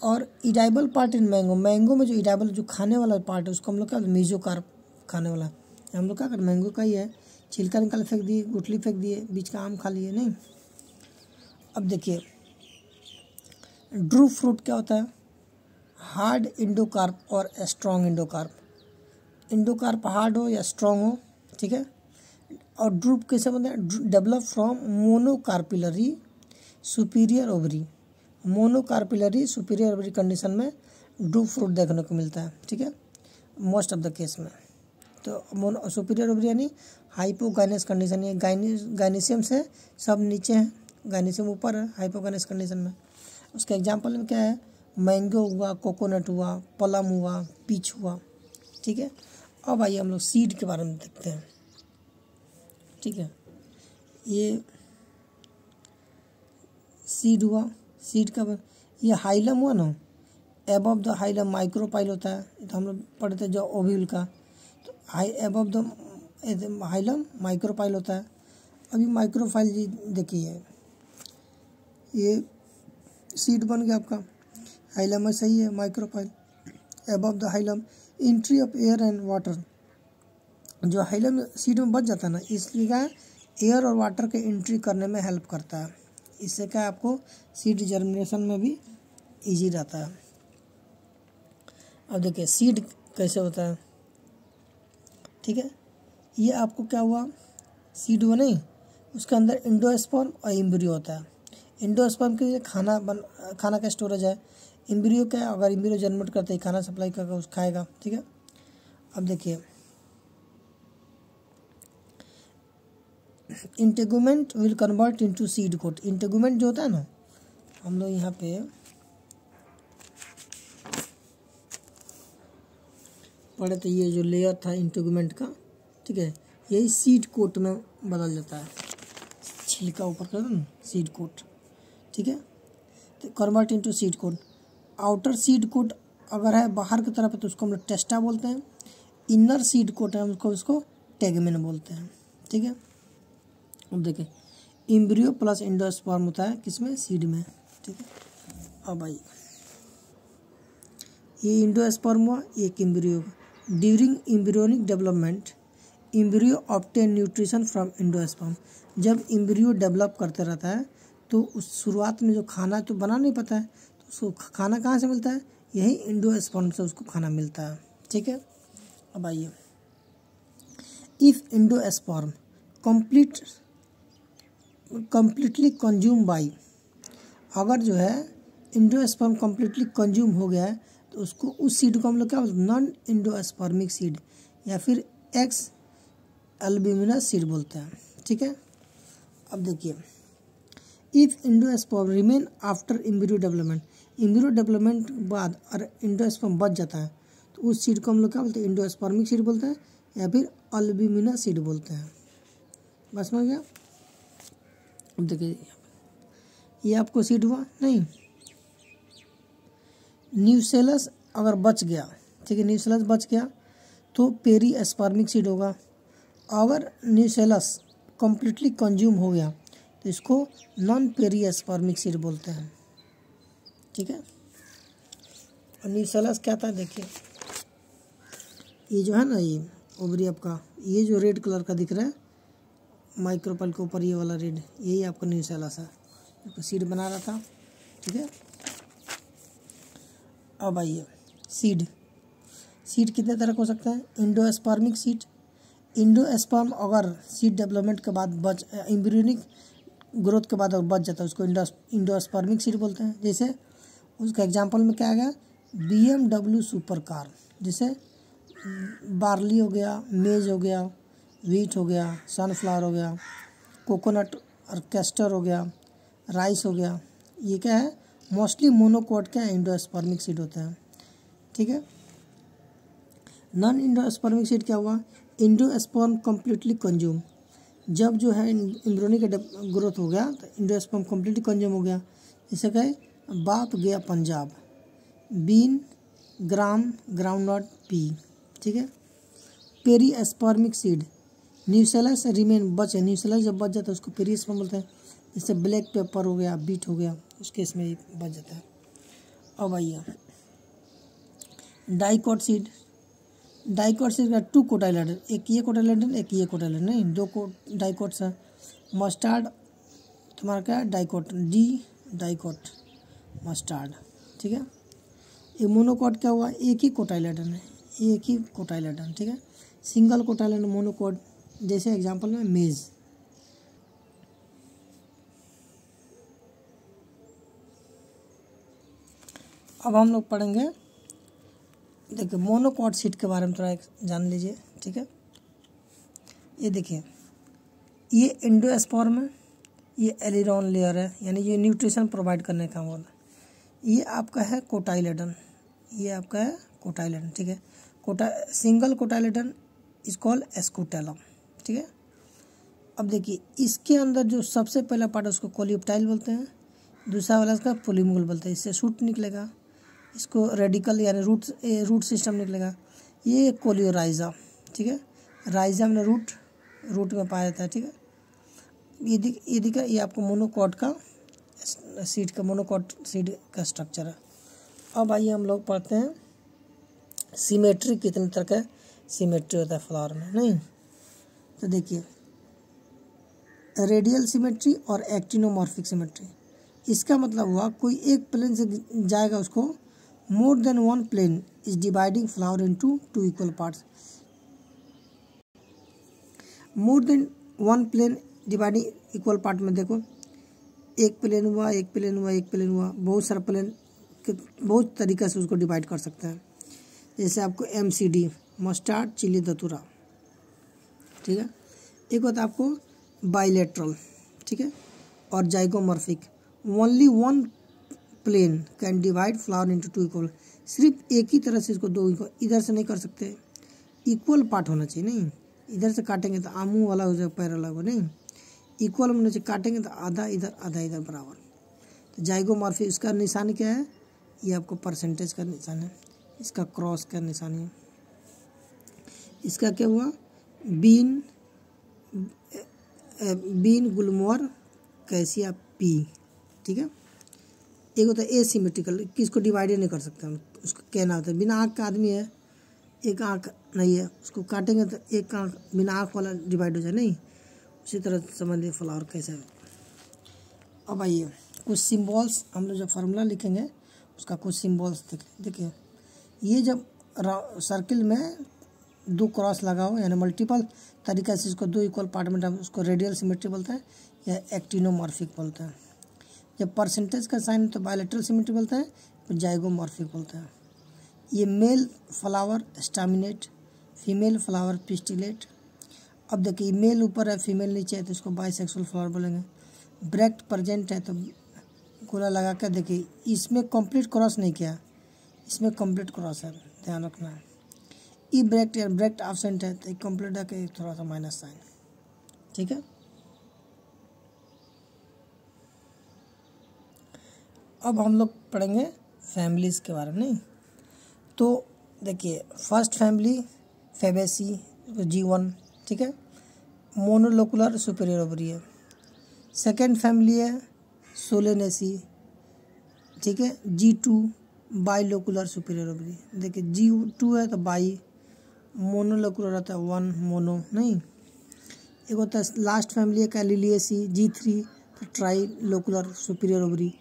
और इडाइबल पार्ट इन मैंगो, मैंगो में जो इडाइबल जो खाने वाला पार्ट है उसको हम लोग क्या मीजोकार्प खाने वाला, हम लोग क्या कर मैंगो का ही है, छिलका निकाल फेंक दिए, गुठली फेंक दिए, बीच का आम खा लिए नहीं। अब देखिए ड्रू फ्रूट क्या होता है, हार्ड इंडोकार्प और स्ट्रॉन्ग इंडोकार्प, इंडोकार्प हार्ड हो या स्ट्रॉन्ग हो, ठीक है। और ड्रूप कैसे बनता है, develop from monocarpellary superior ovary, monocarpellary superior ovary condition में ड्रूप फ्रूट देखने को मिलता है, ठीक है, मोस्ट ऑफ द केस में। तो मोनो सुपीरियर ओवरी यानी हाइपोगाइनस कंडीशन, ये गाइनेसियम से सब नीचे है, गाइनेसियम ऊपर है हाइपोगाइनस कंडीशन में। उसके एग्जाम्पल में क्या है, मैंगो हुआ, कोकोनट हुआ, प्लम हुआ, पीच हुआ, ठीक है। अब आइए हम लोग सीड के बारे में देखते हैं, ठीक है। ये सीड हुआ, सीड का ये हाइलम हुआ ना, एबव द हाइलम माइक्रोपाइल होता है, तो हम लोग पढ़ते जो ओव्यूल का, तो एबव द हाइलम माइक्रोपाइल होता है। अभी माइक्रोपाइल जी देखिए, ये सीड बन गया आपका, हाइलम में सही है, micropyle above the hilum, entry of air and water, जो हाइलम सीड में बच जाता है ना, इसलिए क्या है एयर और वाटर के एंट्री करने में हेल्प करता है, इससे क्या आपको सीड जर्मिनेशन में भी इजी रहता है। अब देखिए सीड कैसे होता है, ठीक है। ये आपको क्या हुआ, सीड हुआ नहीं, उसके अंदर एंडोस्पर्म और एम्ब्रियो होता है। एंडोस्पर्म के लिए खाना का स्टोरेज है, एम्ब्रियो क्या है, अगर एम्ब्रियो जन्मेट करते ही खाना सप्लाई करके उस खाएगा, ठीक है। अब देखिए integument will convert into seed coat, integument जो होता है ना, हम लोग यहाँ पे पढ़े थे, ये जो लेयर था इंटेगुमेंट का, ठीक है, यही सीड कोट में बदल जाता है, छिलका ऊपर कर दो ना, सीड कोट, ठीक है। तो convert into seed coat, outer seed coat अगर है बाहर की तरफ है तो उसको हम लोग टेस्टा बोलते हैं, इनर सीड कोट है उसको टेगमेन बोलते हैं, ठीक है। अब देखिए एम्ब्रियो प्लस एंडोस्पर्म होता है किसमें, सीड में, ठीक है। अब भाई ये एंडोस्पर्म हुआ, एक embryo, during embryonic development embryo obtain nutrition from endosperm, जब एम्ब्रियो डेवलप करते रहता है तो उस शुरुआत में जो खाना तो बना नहीं पाता है, तो उसको खाना कहाँ से मिलता है, यही एंडोस्पर्म से उसको खाना मिलता है, ठीक है। अब आइए if endosperm completely consume by, अगर जो है एंडोस्पर्म कंप्लीटली कंज्यूम हो गया है तो उसको उस सीड को हम लोग क्या बोलते हैं, नॉन एंडोस्पर्मिक सीड या फिर एक्स अल्ब्यूमिनस सीड बोलते हैं, ठीक है। अब देखिए if endosperm remain after embryo development, embryo development बाद और एंडोस्पर्म बच जाता है तो उस सीड को हम लोग क्या बोलते हैं, एंडोस्पर्मिक सीड बोलते हैं या फिर अल्ब्यूमिनस सीड बोलते हैं, बस में गया। अब देखिए ये आपको सीड हुआ नहीं, न्यूसेलस अगर बच गया, ठीक है, न्यूसेलस बच गया तो पेरी एस्पर्मिक सीड होगा, अगर न्यूसेलस कम्प्लीटली कंज्यूम हो गया तो इसको नॉन पेरी एस्पर्मिक सीड बोलते हैं, ठीक है। और न्यूसेलस क्या था, देखिए ये जो है ना, ये ओवरी आपका ये जो रेड कलर का दिख रहा है माइक्रोपल के ऊपर, ये वाला रेड, यही आपका न्यूसेलस है, तो सीड बना रहा था, ठीक है। अब आइए सीड, सीड कितने तरह का हो सकता है, एंडोस्पर्मिक सीड, एंडोस्पर्म अगर सीड डेवलपमेंट के बाद बच एम्ब्रियोनिक ग्रोथ के बाद अगर बच जाता है उसको इंडोस्पर्मिक सीड बोलते हैं। जैसे उसका एग्जांपल में क्या आ गया, BMW सुपर कार, जैसे बार्ली हो गया, मेज हो गया, व्हीट हो गया, सनफ्लावर हो गया, कोकोनट और कैस्टर हो गया, राइस हो गया, ये क्या है मोस्टली मोनोकोट का एंडोस्पर्मिक सीड होता है, ठीक है। नॉन एंडोस्पर्मिक सीड क्या हुआ, एंडोस्पर्म कम्प्लीटली कंज्यूम, जब जो है एम्ब्रियोनिक ग्रोथ हो गया तो एंडोस्पर्म कम्प्लीटली कंज्यूम हो गया, जैसे कहे बाप गया Punjab, bean gram groundnut pea, ठीक है। Perispermic seed, nucellus remain बचे, न्यूसेलस जब बच जाता है उसको पेरी एस्पर्म बोलते हैं, जैसे ब्लैक पेपर हो गया, बीट हो गया, उस केस में बच जाता है। अब आइए डाइकोट सीड का 2 कोटाइलेडन, एक ये कोटाइलेडन एक ये कोटाइलेडन, नहीं 2 डाइकोट्स है। मस्टार्ड तुम्हारा क्या है डाइकोट, डी डाइकोट मस्टार्ड, ठीक है। ये मोनोकोट क्या हुआ, एक ही कोटाइलेडन है, एक ही कोटाइलेडन, ठीक है। सिंगल कोटाइलेडन मोनोकोट, जैसे एग्जांपल में मेज। अब हम लोग पढ़ेंगे, देखिए मोनोकोट सीट के बारे में थोड़ा जान लीजिए, ठीक है। ये देखिए ये एंडोस्पर्म है, ये एलिरॉन लेयर है, यानी ये न्यूट्रिशन प्रोवाइड करने का वाला। ये आपका है कोटाइलेडन, ये आपका है कोटाइलेडन, ठीक है। सिंगल कोटाइलेडन इज कॉल्ड एस्कोटेलम, ठीक है। अब देखिए इसके अंदर जो सबसे पहला पार्ट है उसको कोलियोप्टाइल बोलते हैं, दूसरा वाला इसका पोलिमोल बोलते हैं। इससे शूट निकलेगा, इसको रेडिकल यानी रूट सिस्टम निकलेगा। ये कोलियोराइजा, ठीक है। राइजा में रूट में पाया जाता है, ठीक है। ये देखिए ये आपको मोनोकोट का सीड का स्ट्रक्चर है। अब आइए हम लोग पढ़ते हैं सिमेट्री, कितने तरह का सिमेट्री होता है फ्लावर में, नहीं। तो देखिए रेडियल सिमेट्री और एक्टिनोमॉर्फिक सिमेट्री, इसका मतलब हुआ कोई एक प्लेन से जाएगा उसको more than one plane is dividing flower into 2 equal parts. More than one plane dividing equal part में देखो एक प्लेन हुआ, एक प्लेन हुआ, एक प्लेन हुआ, बहुत सारा प्लेन के बहुत तरीक़ा से उसको डिवाइड कर सकते हैं। जैसे आपको MCD मस्टार्ड चिली दतूरा, ठीक है। एक होता है आपको बाइलेटरल, ठीक है, और zygomorphic. Only one plane can divide flower into 2 equal, सिर्फ एक ही तरह से इसको 2 इक्वल, इधर से नहीं कर सकते, इक्वल पार्ट होना चाहिए, नहीं इधर से काटेंगे तो आमू वाला हो जाएगा, पैर अलग हो, नहीं इक्वल होना चाहिए, काटेंगे तो आधा इधर बराबर। तो जाइगोमॉर्फिक इसका निशान क्या है, ये आपको परसेंटेज का निशान है, इसका क्रॉस का निशान है। इसका क्या हुआ बीन गुलमोर कैसिया पी, ठीक है। एक होता है एसिमेट्रिकल, किसको डिवाइड नहीं कर सकते हम, उसको कहना होता है बिना आँख का आदमी है, एक आँख नहीं है, उसको काटेंगे तो एक आँख बिना आँख वाला डिवाइड हो जाए, नहीं उसी तरह समझिए फ्लावर कैसा है। अब आइए कुछ सिम्बॉल्स, हम लोग जो फार्मूला लिखेंगे उसका कुछ सिम्बॉल्स देखिए। ये जब सर्किल में 2 क्रॉस लगा हो यानी मल्टीपल तरीक़े से इसको 2 इक्वल पार्ट में उसको रेडियल सिमेट्री बोलते हैं या एक्टिनोमॉर्फिक बोलते हैं। जब परसेंटेज का साइन तो बायलैटरल सिमेट्री बोलते हैं, तो जाइगोमॉर्फिक बोलते हैं। ये male flower staminate, female flower pistillate. अब देखिए मेल ऊपर है फीमेल नीचे है तो इसको बाइसेक्सुअल फ्लावर बोलेंगे। ब्रैक्ट प्रेजेंट है तो गोला लगा कर देखिए, इसमें कंप्लीट क्रॉस नहीं किया, इसमें कंप्लीट क्रॉस है, ध्यान रखना है। ई ब्रैक्ट या ब्रैक्ट एब्सेंट है तो कंप्लीट है कि थोड़ा सा माइनस साइन, ठीक है। अब हम लोग पढ़ेंगे फैमिलीज़ के बारे में, नहीं। तो देखिए फर्स्ट फैमिली फेबेसी G1, ठीक है, मोनोलोकुलर सुपीरियर ओवरी है। सेकेंड फैमिली है सोलेनेसी, ठीक है, G2 बाइलोकुलर सुपीरियर ओवरी। देखिए G2 है तो बाई, मोनोलोकुलर रहता है 1 मोनो, नहीं। एक होता है लास्ट फैमिली है कैलिलिएसी G3 तो ट्राई लोकुलर सुपीरियर ओवरी।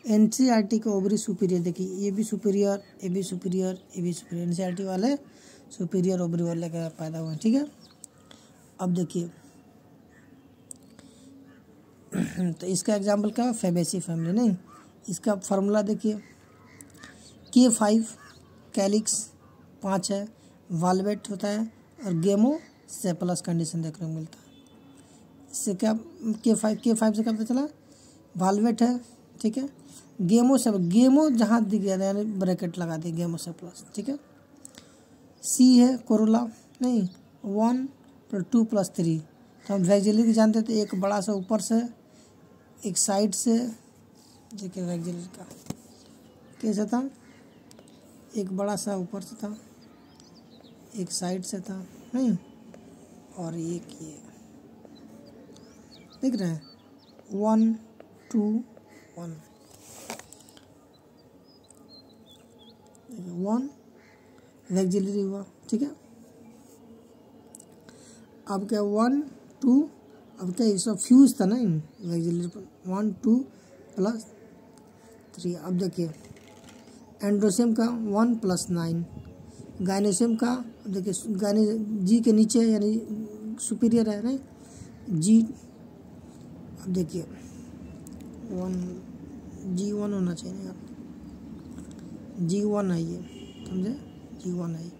NCERT का ओवरी सुपीरियर, देखिए ये भी सुपीरियर, ये भी सुपीरियर, ये भी सुपीरियर, NCERT वाले सुपीरियर ओवरी वाले का पैदा हुए, ठीक है। अब देखिए तो इसका एग्जाम्पल क्या है फेबेसी फैमिली, नहीं। इसका फार्मूला देखिए K5 कैलिक्स 5 है, वालवेट होता है और गेमो से प्लस कंडीशन देखने को मिलता है। इससे क्या K5 से क्या पता चला, वालवेट है, ठीक है। गेमो जहाँ दिख गया था यानी ब्रैकेट लगा दिए गेमो से प्लस, ठीक है। C है कोरोला, नहीं 1 + 2 + 3, तो हम वैक्जिलरी जानते थे, एक बड़ा सा ऊपर से एक साइड से, देखिए वैक्जिलरी का कैसा था, एक बड़ा सा ऊपर से था, एक साइड से था, नहीं, और एक ये दिख रहा है 1 2 1। 1 वैक्सिलरी हुआ, ठीक है। अब क्या 1 2, अब क्या ये सब फ्यूज था ना वैक्सिलरी पर, 1 2 प्लस 3। अब देखिए एंड्रोसियम का 1 + 9, गायनेशियम का देखिए गायने जी के नीचे यानी सुपीरियर है नहीं जी। अब देखिए 1 G1 होना चाहिए यार, G1 है ये, समझे, G1 है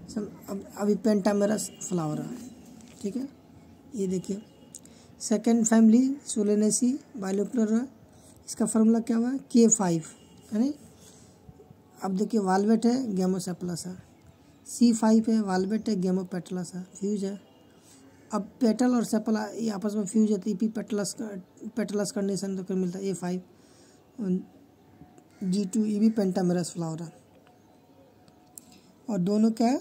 सब। अब अभी पेंटामेरस फ्लावर है, ठीक है। ये देखिए सेकेंड फैमिली सोलेनेसी बायोफ्लोरा, इसका फार्मूला क्या हुआ है K5 है नहीं। अब देखिए वाल्वेट है, गेमोसेपलस है, C5 है, वाल्वेट है, गेमोपेटलस है, फ्यूज है। अब पेटल और सेपल ये आपस में फ्यूज है तो ईपी पेटलस कंडीशन तो मिलता है A5 G2, ये भी पेंटामेरस फ्लावर है। और दोनों क्या है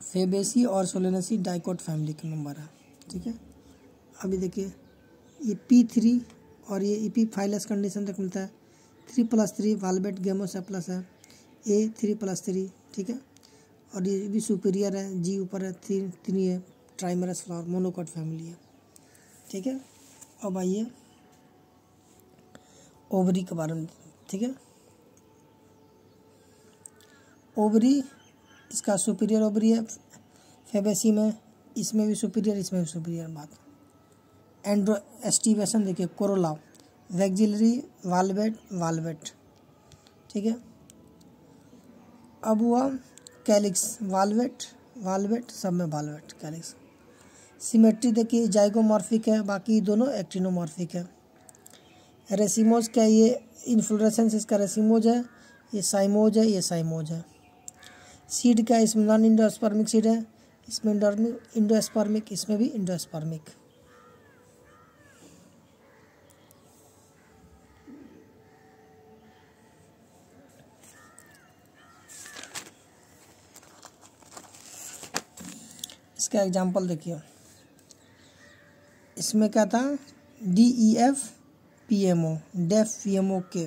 फेबेसी और सोलेनेसी डाइकोट फैमिली के मेंबर है, ठीक है। अभी देखिए ये P3 और ये ईपी फाइलस कंडीशन तक मिलता है, 3+3 वाल्वेट गेमोसेपलस है, A3+3, ठीक है। और ये भी सुपीरियर है, जी ऊपर है, 3 है, ट्राइमेरस फ्लावर मोनोकोट फैमिली है, ठीक है। अब आइए ओवरी के बारे में, ठीक है। ओवरी इसका सुपीरियर ओवरी है फेबेसी में, इसमें भी सुपीरियर, इसमें भी सुपीरियर बात। एंड्रो एस्टिवेशन देखिए कोरोला, वैक्सिलरी, वाल्वेट, ठीक है। अब हुआ कैलिक्स, वाल्वेट सब में वाल्वेट कैलिक्स। सिमेट्री देखिए जाइगोमॉर्फिक है, बाकी दोनों एक्टिनोमॉर्फिक है। रेसिमोज क्या, ये इन्फ्लोरेसेंस इसका रेसिमोज है, ये साइमोज है, ये साइमोज है। सीड क्या, इसमें नॉन इंडोस्पर्मिक सीड है, इसमें इंडोस्पर्मिक, इसमें भी इंडोस्पर्मिक। इसका एग्जाम्पल देखिए, इसमें क्या था DEF PMO, डेफ PMO के।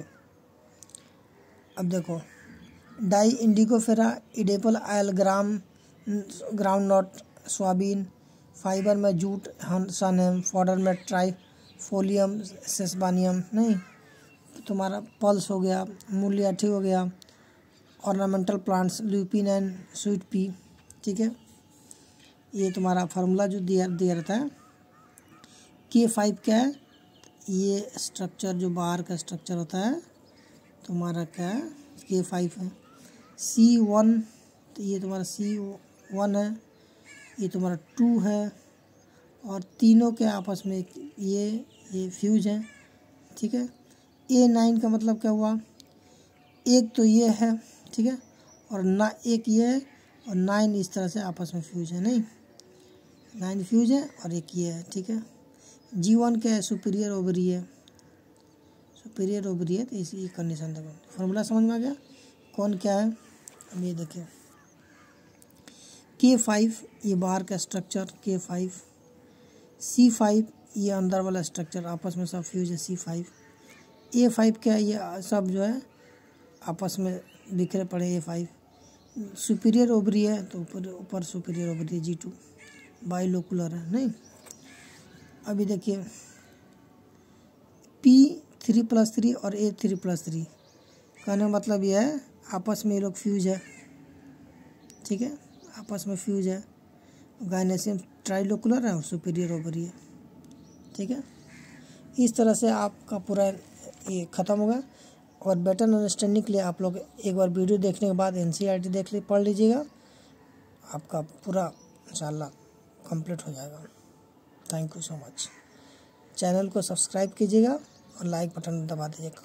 अब देखो dye indigofera, edible oil groundnut, soybean, fibre में जूट सनम, फॉडर में ट्राइफोलियम सेसबानियम नहीं, तुम्हारा पल्स हो गया, मूलियाठी हो गया, ornamental plants lupin and sweet pea, ठीक है। ये तुम्हारा फार्मूला जो दिया रहता है K5 क्या है, ये स्ट्रक्चर जो बाहर का स्ट्रक्चर होता है तुम्हारा क्या है K5 है। C1 तो ये तुम्हारा C1 है, ये तुम्हारा 2 है, और तीनों के आपस में ये फ्यूज है, ठीक है। A9 का मतलब क्या हुआ, एक तो ये है, ठीक है, और ना एक ये है, और 9 इस तरह से आपस में फ्यूज है नहीं, 9 फ्यूज है और एक ये है, ठीक है। G1 क्या है, सुपीरियर ओवरी है, तो इसी कंडीशन तक फॉर्मूला समझ में आ गया कौन क्या है। अब ये देखिए K5 ये बाहर का स्ट्रक्चर K5, C5 ये अंदर वाला स्ट्रक्चर आपस में सब फ्यूज है C5, A5 क्या है, ये सब जो है आपस में बिखरे पड़े A5, सुपीरियर ओवरी है तो ऊपर सुपीरियर ओवरी है G2, बाइलोकुलर है नहीं। अभी देखिए P3+3 और A3+3 कहने का मतलब यह है आपस में ये लोग फ्यूज है, ठीक है, आपस में फ्यूज है। गायनेशियम ट्राइलोकुलर है और सुपीरियर ओवरी है, ठीक है। इस तरह से आपका पूरा ये ख़त्म होगा। और बेटर अंडरस्टैंडिंग के लिए आप लोग एक बार वीडियो देखने के बाद NCERT पढ़ लीजिएगा, आपका पूरा इंशाल्लाह कंप्लीट हो जाएगा। Thank you so much. Channel को सब्सक्राइब कीजिएगा और लाइक बटन दबा दीजिएगा।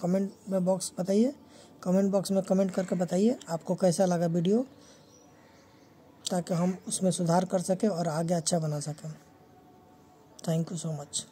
कमेंट बॉक्स में कमेंट करके बताइए आपको कैसा लगा वीडियो, ताकि हम उसमें सुधार कर सकें और आगे अच्छा बना सकें। Thank you so much.